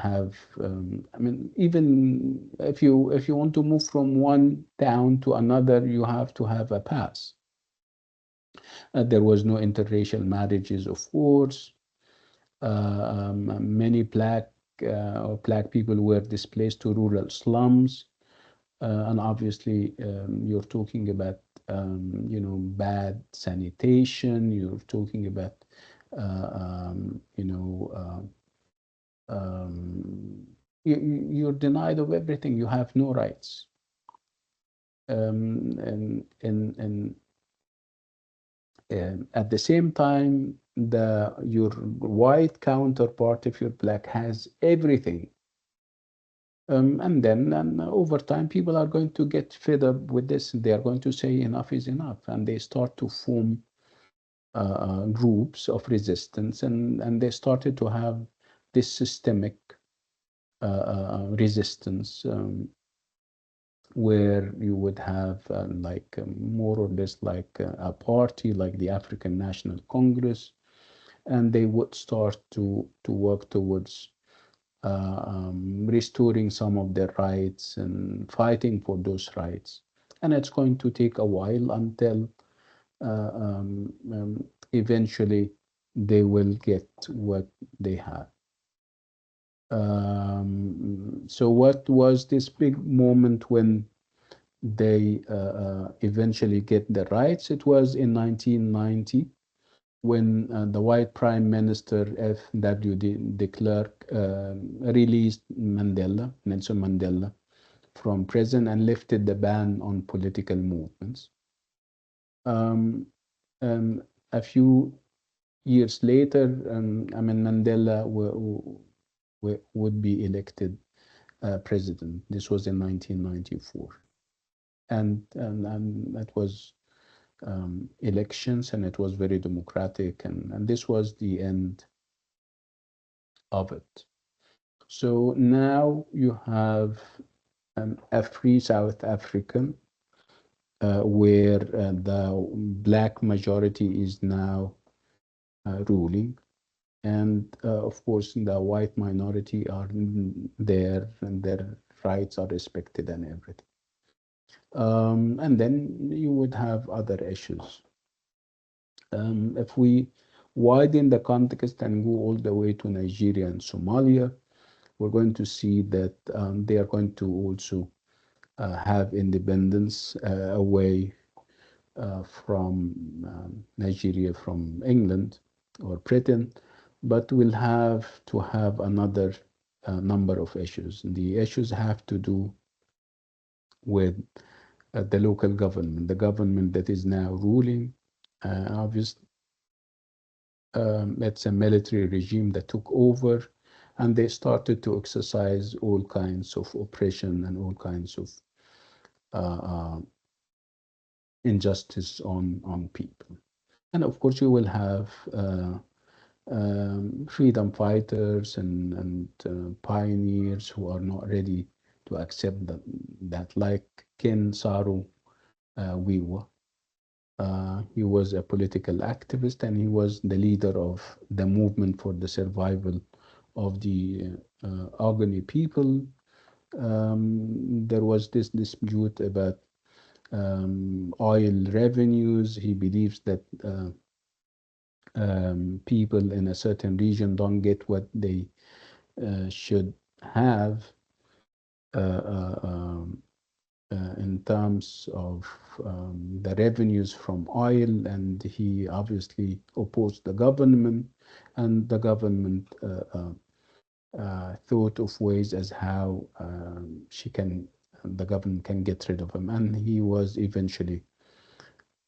have. I mean, even if you want to move from one town to another, you have to have a pass. There was no interracial marriages, of course. Many black people were displaced to rural slums. And obviously, you're talking about, bad sanitation. You're talking about, you know, you're denied of everything. You have no rights. And at the same time, your white counterpart, if you're black, has everything. And then over time, people are going to get fed up with this. They are going to say enough is enough, and they start to form groups of resistance, and they started to have this systemic resistance, where you would have more or less like a party like the African National Congress, and they would start to work towards restoring some of their rights and fighting for those rights. And it's going to take a while until eventually they will get what they have. So what was this big moment when they eventually get the rights? It was in 1990 when the white Prime Minister F.W. de Klerk released Nelson Mandela, from prison and lifted the ban on political movements. Um, a few years later, Mandela would be elected president. This was in 1994. And that was elections, and it was very democratic, and this was the end of it. So now you have a free South African, where the black majority is now ruling. And of course, the white minority are there, and their rights are respected and everything. And then you would have other issues. If we widen the context and go all the way to Nigeria and Somalia, we're going to see that they are going to also have independence away from Nigeria, from England or Britain, but we'll have to have another number of issues. And the issues have to do with the local government, the government that is now ruling. Obviously, it's a military regime that took over, and they started to exercise all kinds of oppression and all kinds of uh, uh, injustice on people. And of course, you will have freedom fighters and pioneers who are not ready to accept that like Ken Saru Wiwa. He was a political activist, and he was the leader of the movement for the survival of the Ogoni people. There was this dispute about oil revenues. He believes that people in a certain region don't get what they should have uh, uh, um, in terms of the revenues from oil, and he obviously opposed the government, and the government thought of ways as how the government can get rid of him, and he was eventually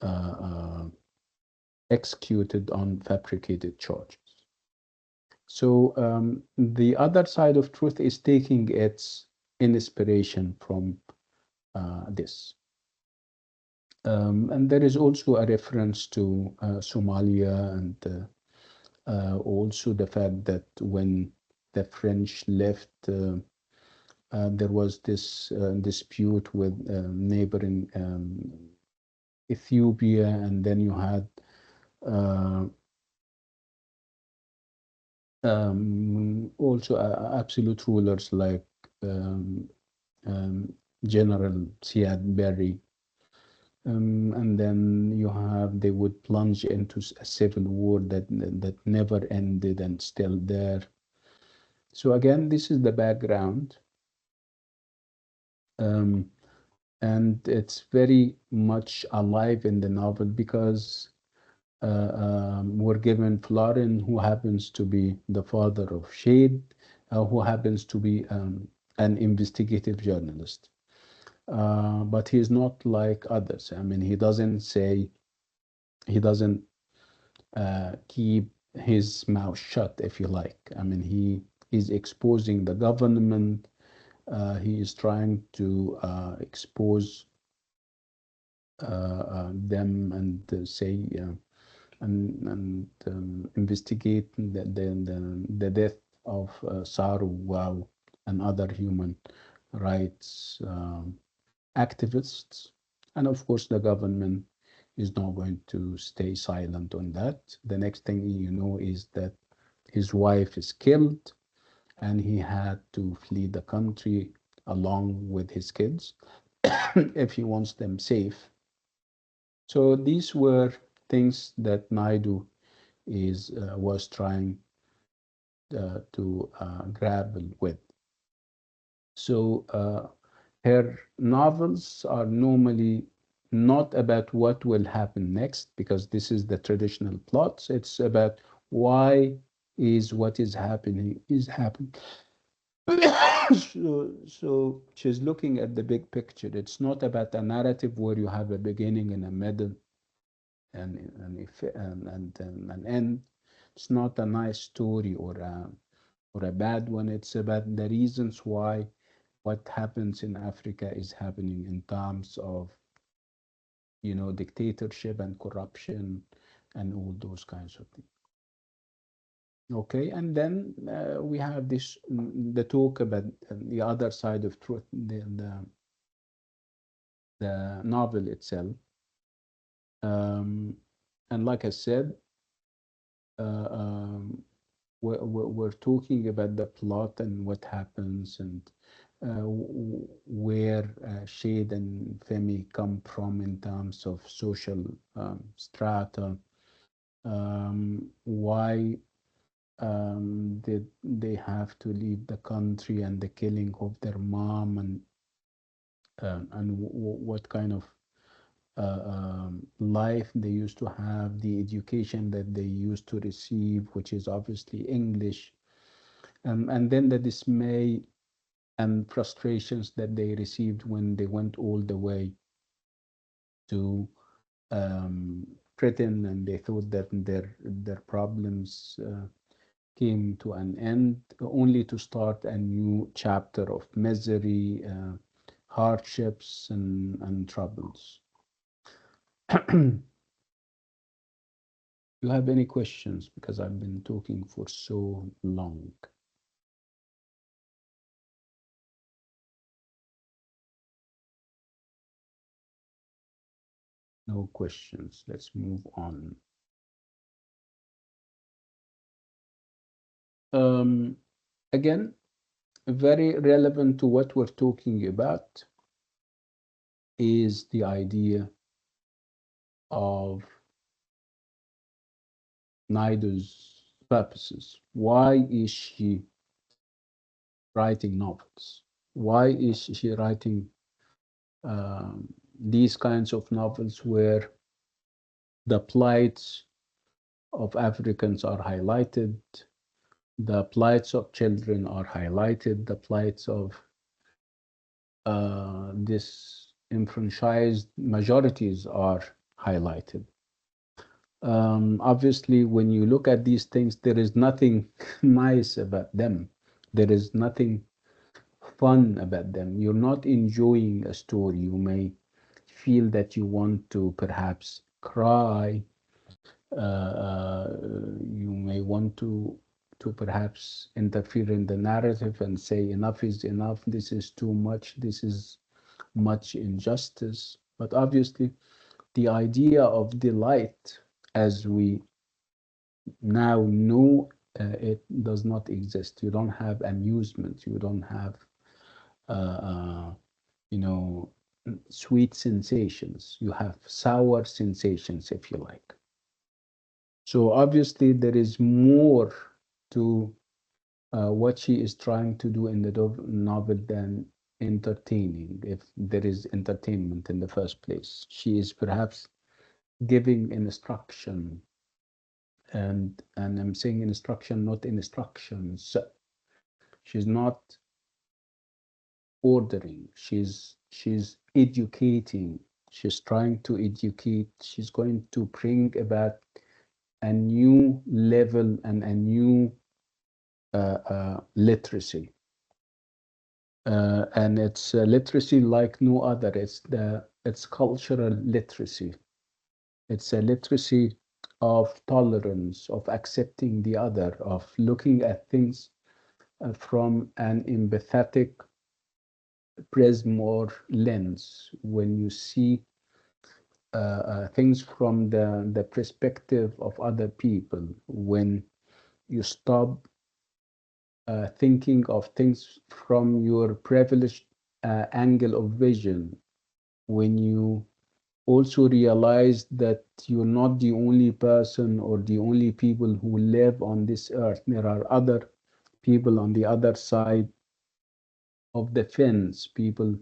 uh, uh, executed on fabricated charges. So the other side of truth is taking its inspiration from this. And there is also a reference to Somalia, and also the fact that when the French left, there was this dispute with neighboring Ethiopia, and then you had uh, also absolute rulers like um, um, General Siad Barre. And then you have they would plunge into a civil war that never ended and still there. So again, this is the background, um, and it's very much alive in the novel because we're given Florin, who happens to be the father of Shade, who happens to be an investigative journalist. But he's not like others. I mean, he doesn't keep his mouth shut, if you like. I mean, he is exposing the government. He is trying to expose them and say and investigate the death of Saru Wow and other human rights activists. And of course, the government is not going to stay silent on that. The next thing you know is that his wife is killed, and he had to flee the country along with his kids if he wants them safe. So these were things that Naidu is was trying to grapple with. So her novels are normally not about what will happen next, because this is the traditional plots. It's about why is what is happening is happening. So she's looking at the big picture. It's not about a narrative where you have a beginning and a middle and an end. It's not a nice story or a bad one. It's about the reasons why what happens in Africa is happening in terms of, dictatorship and corruption and all those kinds of things. Okay, and then we have the talk about the other side of truth, the novel itself. Um, and like I said, uh, um, we're talking about the plot and what happens and where Shade and Femi come from in terms of social strata, why did they have to leave the country and the killing of their mom and what kind of life they used to have, the education that they used to receive, which is obviously English, and then the dismay and frustrations that they received when they went all the way to Britain and they thought that their problems came to an end, only to start a new chapter of misery, hardships, and troubles. You have any questions? Because I've been talking for so long. No questions. Let's move on. Again, very relevant to what we're talking about is the idea of Naidoo's purposes. Why is she writing novels? Why is she writing these kinds of novels where the plights of Africans are highlighted, the plights of children are highlighted, the plights of disenfranchised majorities are highlighted. Obviously, when you look at these things, there is nothing nice about them. There is nothing fun about them. You're not enjoying a story. You may feel that you want to perhaps cry. You may want to perhaps interfere in the narrative and say enough is enough. This is too much. This is much injustice. But obviously, the idea of delight, as we now know, it does not exist. You don't have amusement. You don't have, you know, sweet sensations. You have sour sensations, if you like. So obviously, there is more to what she is trying to do in the novel than entertaining, if there is entertainment in the first place. She is perhaps giving instruction, and I'm saying instruction, not instructions. She's not ordering. She's educating. She's trying to educate. She's going to bring about a new level and a new literacy. And it's literacy like no other. It's cultural literacy. It's a literacy of tolerance, of accepting the other, of looking at things from an empathetic prism or lens. When you see things from the perspective of other people, when you stop thinking of things from your privileged angle of vision, when you also realize that you're not the only person or the only people who live on this earth. There are other people on the other side of the fence, people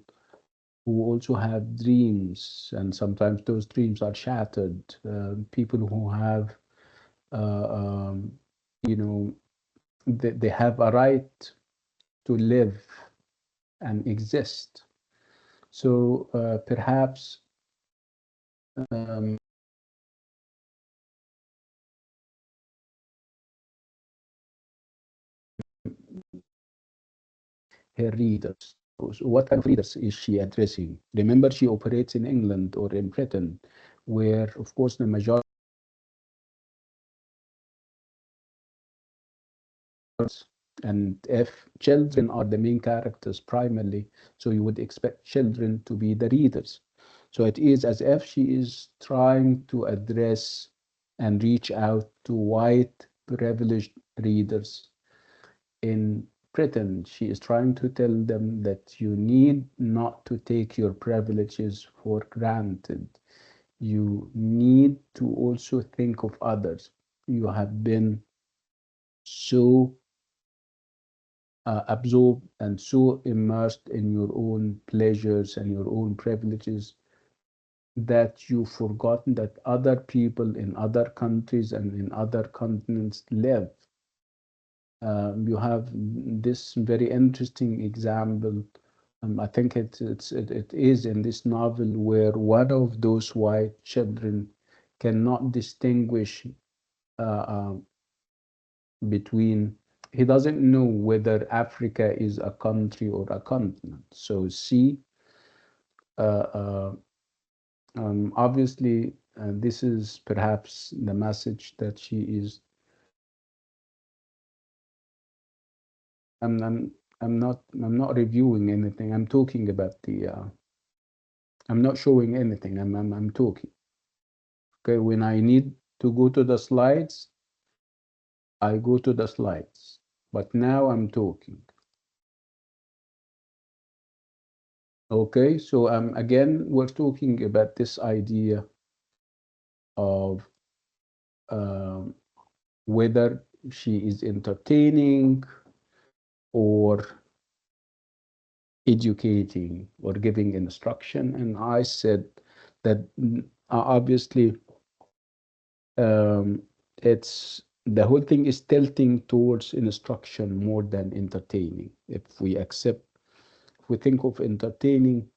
who also have dreams, and sometimes those dreams are shattered. People who have, uh, um, you know, they have a right to live and exist. So perhaps um, her readers. So what kind of readers is she addressing? Remember, she operates in England or in Britain, where, of course, the majority and if children are the main characters primarily, so you would expect children to be the readers. So it is as if she is trying to address and reach out to white privileged readers in Britain. She is trying to tell them that you need not to take your privileges for granted. You need to also think of others. You have been so absorbed and so immersed in your own pleasures and your own privileges that you've forgotten that other people in other countries and in other continents live. You have this very interesting example. I think it is in this novel where one of those white children cannot distinguish uh, uh, between, he doesn't know whether Africa is a country or a continent. So see, uh, uh, obviously, this is perhaps the message that she is. I'm I'm I'm not reviewing anything. I'm talking about the. I'm not showing anything. I'm talking. Okay, when I need to go to the slides, I go to the slides. But now I'm talking. Okay, so again, we're talking about this idea of um, whether she is entertaining or educating or giving instruction. And I said that obviously um, it's the whole thing is tilting towards instruction more than entertaining. If we think of entertaining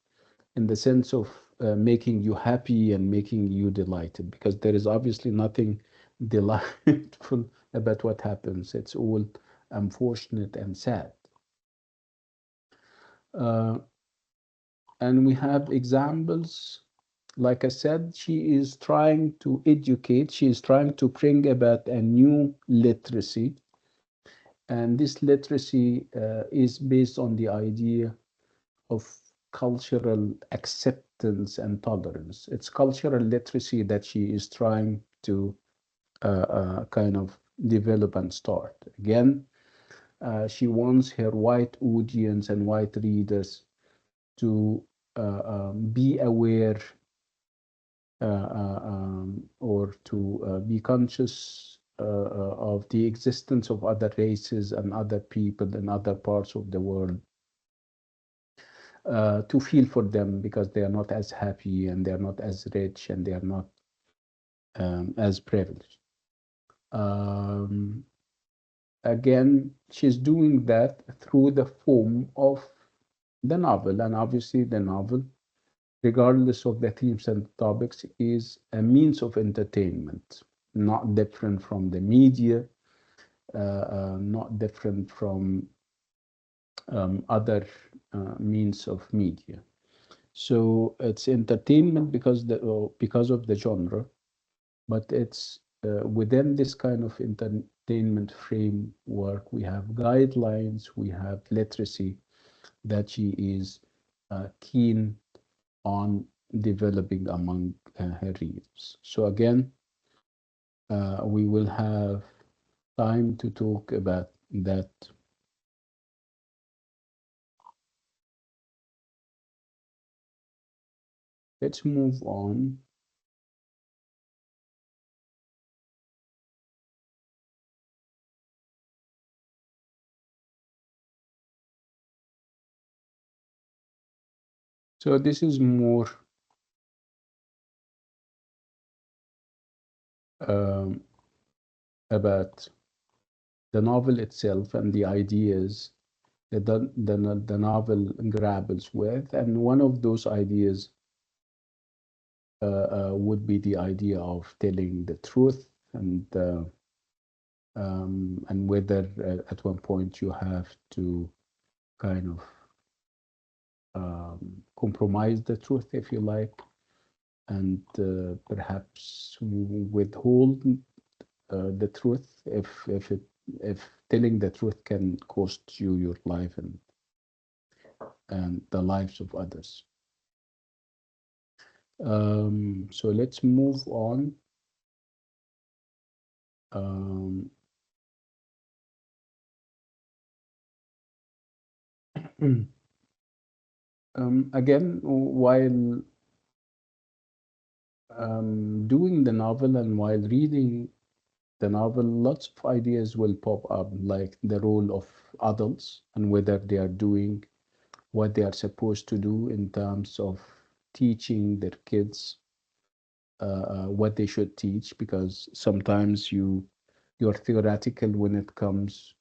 in the sense of making you happy and making you delighted, because there is obviously nothing delightful about what happens. It's all unfortunate and sad. Uh, and we have examples. Like I said, she is trying to educate, she is trying to bring about a new literacy. And this literacy is based on the idea of cultural acceptance and tolerance. It's cultural literacy that she is trying to kind of develop and start. Again, she wants her white audience and white readers to be aware or to be conscious of the existence of other races and other people in other parts of the world, to feel for them because they are not as happy and they are not as rich and they are not as privileged. Um, Again, she's doing that through the form of the novel, and obviously the novel, regardless of the themes and topics, is a means of entertainment, not different from the media, not different from other means of media. So it's entertainment because of the genre, but it's within this kind of entertainment framework, we have guidelines, we have literacy that she is keen on developing among her readers. So again, we will have time to talk about that. Let's move on. So this is more um, about the novel itself and the ideas that the novel grapples with. And one of those ideas would be the idea of telling the truth and whether at one point you have to kind of compromise the truth, if you like, and perhaps withhold the truth if telling the truth can cost you your life and the lives of others. So let's move on. Um, Again, while doing the novel and while reading the novel, lots of ideas will pop up, like the role of adults and whether they are doing what they are supposed to do in terms of teaching their kids what they should teach, because sometimes you're theoretical when it comes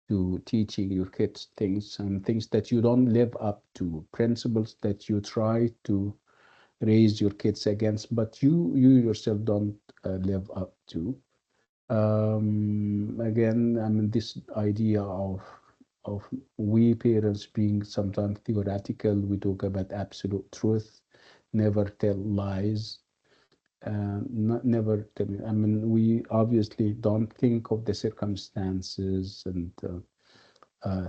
to teaching your kids things, and things that you don't live up to, principles that you try to raise your kids against, but you yourself don't live up to. Again, I mean, this idea of we parents being sometimes theoretical, we talk about absolute truth, never tell lies, not never tell. I mean, we obviously don't think of the circumstances and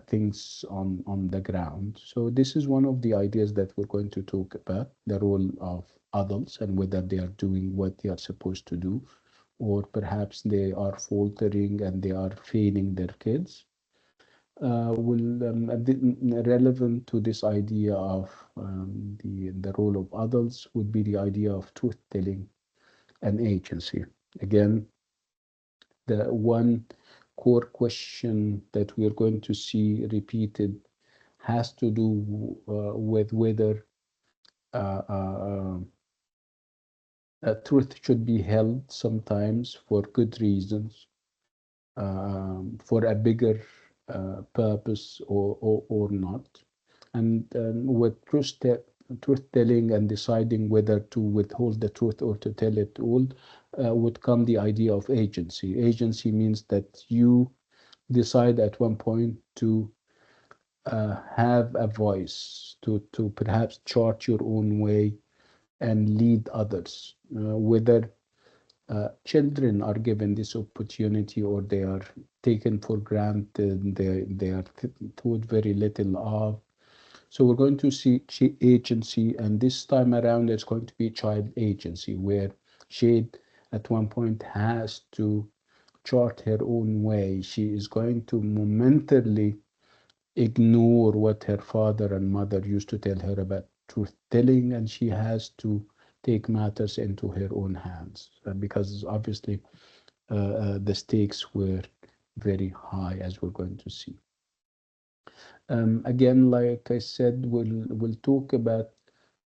things on the ground. So this is one of the ideas that we're going to talk about, the role of adults and whether they are doing what they are supposed to do, or perhaps they are faltering and they are failing their kids. Will relevant to this idea of the role of adults would be the idea of truth telling and agency. Again, the one core question that we are going to see repeated has to do with whether uh, uh, truth should be held sometimes for good reasons, for a bigger purpose, or not. And with truth telling and deciding whether to withhold the truth or to tell it all, would come the idea of agency. Agency means that you decide at one point to have a voice, to perhaps chart your own way and lead others. Whether children are given this opportunity or they are taken for granted, they are thought very little of. So we're going to see agency, and this time around it's going to be child agency, where Shade at one point has to chart her own way. She is going to momentarily ignore what her father and mother used to tell her about truth telling, and she has to take matters into her own hands, because obviously the stakes were very high, as we're going to see. Again, like I said, we'll talk about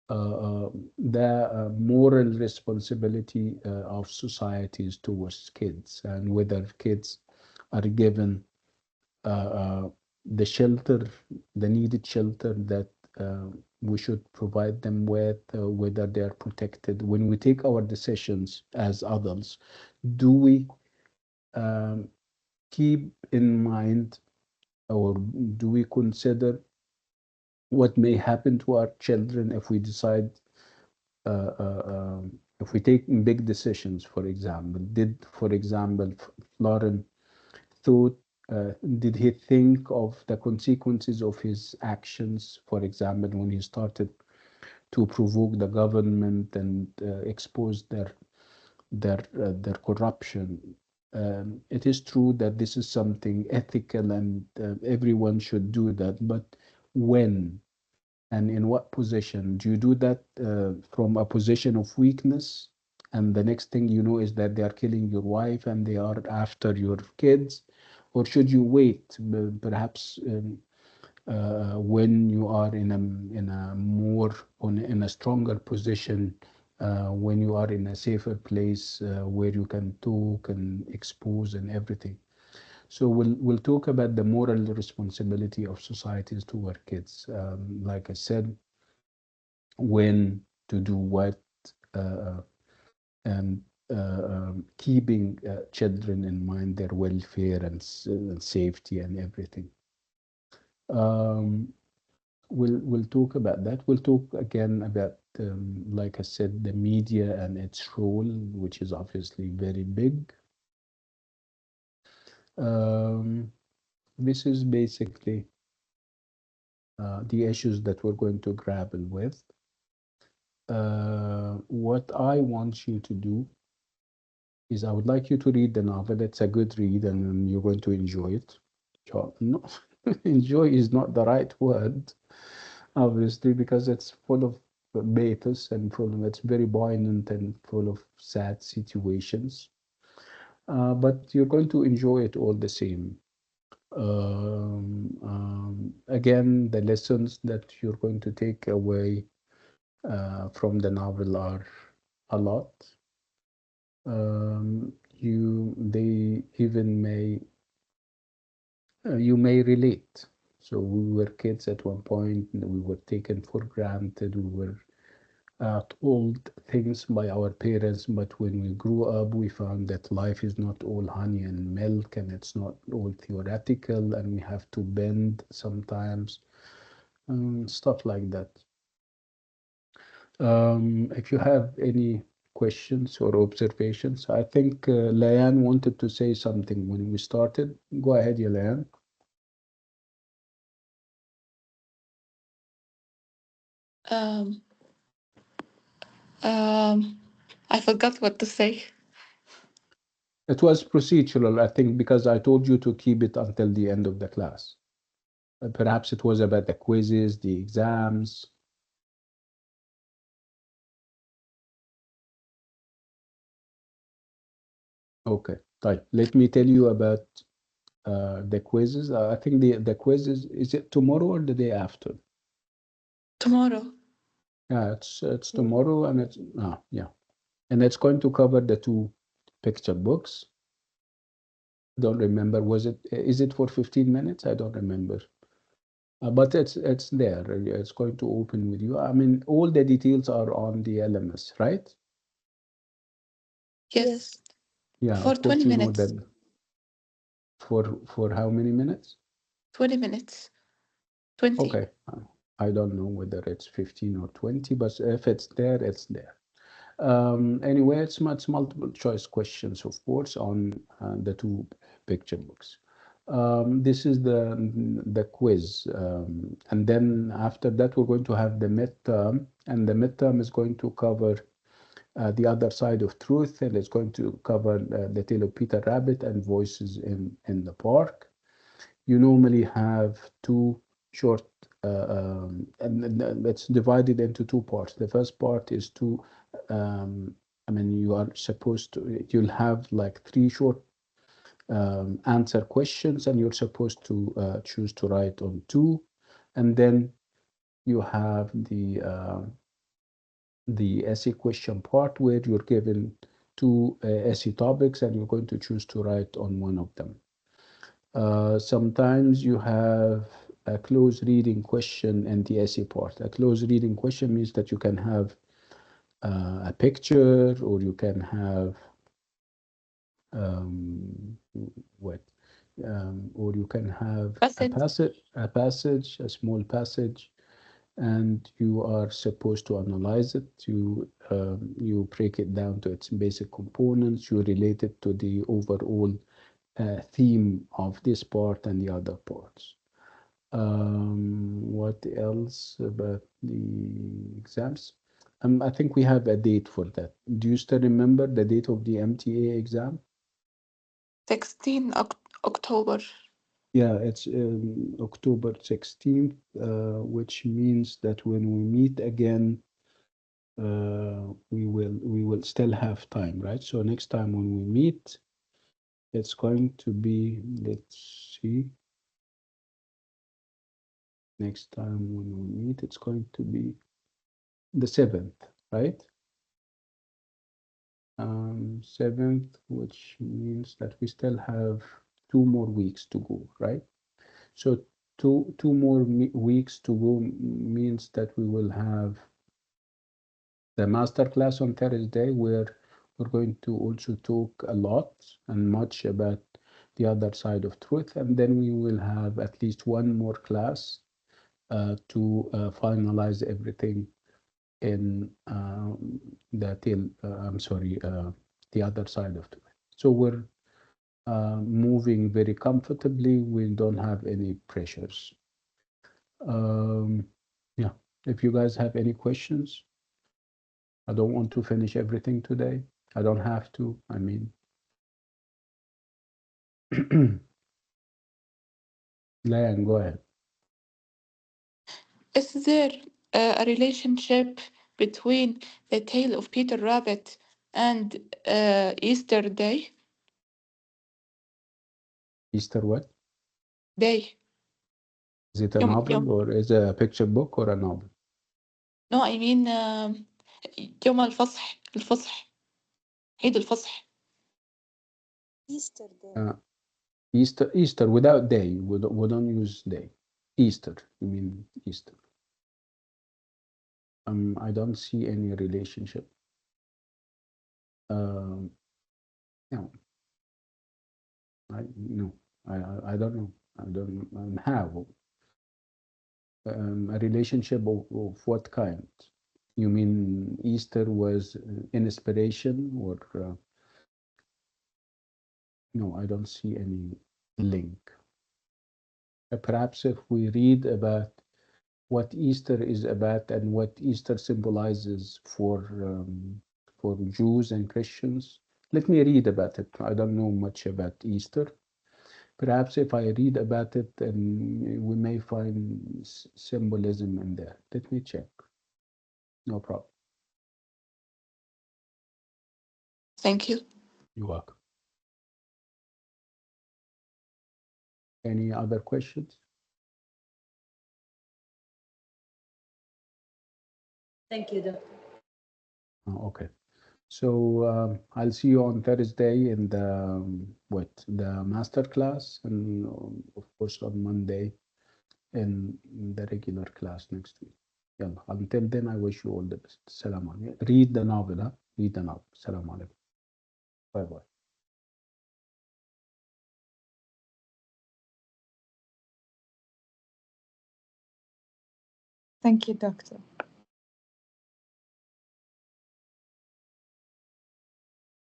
the moral responsibility of societies towards kids, and whether kids are given uh, uh, the shelter, the needed shelter that we should provide them with, whether they are protected. When we take our decisions as adults, do we um, keep in mind, or do we consider what may happen to our children if we decide, if we take big decisions, for example? For example, Lauren thought, did he think of the consequences of his actions, for example, when he started to provoke the government and expose their corruption? It is true that this is something ethical and everyone should do that, but when and in what position? Do you do that from a position of weakness, and the next thing you know is that they are killing your wife and they are after your kids? Or should you wait, perhaps when you are in a more in a stronger position, when you are in a safer place where you can talk and expose and everything? So we'll talk about the moral responsibility of societies toward kids. Like I said, when to do what, uh, and keeping children in mind, their welfare and safety and everything. Um, we'll talk about that. We'll talk again about, like I said, the media and its role, which is obviously very big. Um, this is basically the issues that we're going to grapple with. What I want you to do is I would like you to read the novel. It's a good read and you're going to enjoy it. No. enjoy is not the right word, obviously, because it's full of pathos and full of, it's very poignant and full of sad situations. But you're going to enjoy it all the same. Again, the lessons that you're going to take away from the novel are a lot. They even may you may relate. So we were kids at one point, and we were taken for granted. We were told things by our parents, but when we grew up, we found that life is not all honey and milk, and it's not all theoretical, and we have to bend sometimes, stuff like that. If you have any questions or observations, I think Layan wanted to say something when we started. Go ahead, Layan.
Um, I forgot what to say.
It was procedural, I think, because I told you to keep it until the end of the class. Perhaps it was about the quizzes, the exams. Okay, right. Let me tell you about the quizzes. I think the quizzes, is it tomorrow or the day after?
Tomorrow.
Yeah, it's tomorrow, and it's yeah, and it's going to cover the two picture books. Don't remember. Is it for 15 minutes? I don't remember. But it's there. It's going to open with you. I mean, all the details are on the LMS, right?
Yes.
Yeah,
For
of course
20
you know
minutes.
that. For how many minutes?
20 minutes. 20.
Okay. I don't know whether it's 15 or 20, but if it's there, it's there. Anyway, it's multiple choice questions, of course, on the two picture books. This is the quiz, and then after that we're going to have the midterm, and the midterm is going to cover the other side of truth, and it's going to cover the tale of Peter Rabbit and voices in the park. You normally have two short, and it's divided into two parts. The first part is to, I mean, you are supposed to, you'll have like three short answer questions, and you're supposed to choose to write on two. And then you have the essay question part where you're given two essay topics, and you're going to choose to write on one of them. Sometimes you have a close reading question in the essay part. A close reading question means that you can have a picture, or you can have um, what, or you can have
Passage.
a small passage, and you are supposed to analyze it. You break it down to its basic components. You relate it to the overall theme of this part and the other parts. What else about the exams? I think we have a date for that. Do you still remember the date of the MTA exam?
16 October.
Yeah, it's October 16th, which means that when we meet again, we will still have time, right? So next time when we meet, it's going to be, let's see, next time when we meet, it's going to be the 7th, right? 7th, which means that we still have 2 more weeks to go, right? So two more weeks to go means that we will have the master class on Thursday, where we're going to also talk a lot and much about the other side of truth, and then we will have at least one more class to finalize everything in the other side of truth. So we're moving very comfortably. We don't have any pressures. Um, yeah, if you guys have any questions, I don't want to finish everything today. I don't have to. I mean, Layan, go ahead.
Is there a relationship between the tale of Peter Rabbit and Easter Day?
Easter what?
Day.
Is it a
يوم
novel
يوم
or is it a picture book or a novel?
No, I mean يوم الفصح الفصح عيد الفصح.
Uh, Easter without day. We don't use day. Easter. You mean Easter? I don't see any relationship. Um, no, no, I don't know. I don't how a relationship of what kind? You mean Easter was inspiration or no? I don't see any link. Perhaps if we read about what Easter is about and what Easter symbolizes for Jews and Christians. Let me read about it. I don't know much about Easter. Perhaps if I read about it, then we may find symbolism in there. Let me check. No problem.
Thank you.
You're welcome. Any other questions?
Thank you, Doctor.
Oh, okay. So I'll see you on Thursday in the the master class, and of course on Monday in the regular class next week. يلا, until then, I wish you all the best. Salam alaikum. Read the novel, huh? Read the novel. Salam alaikum. Bye bye.
Thank you, Doctor.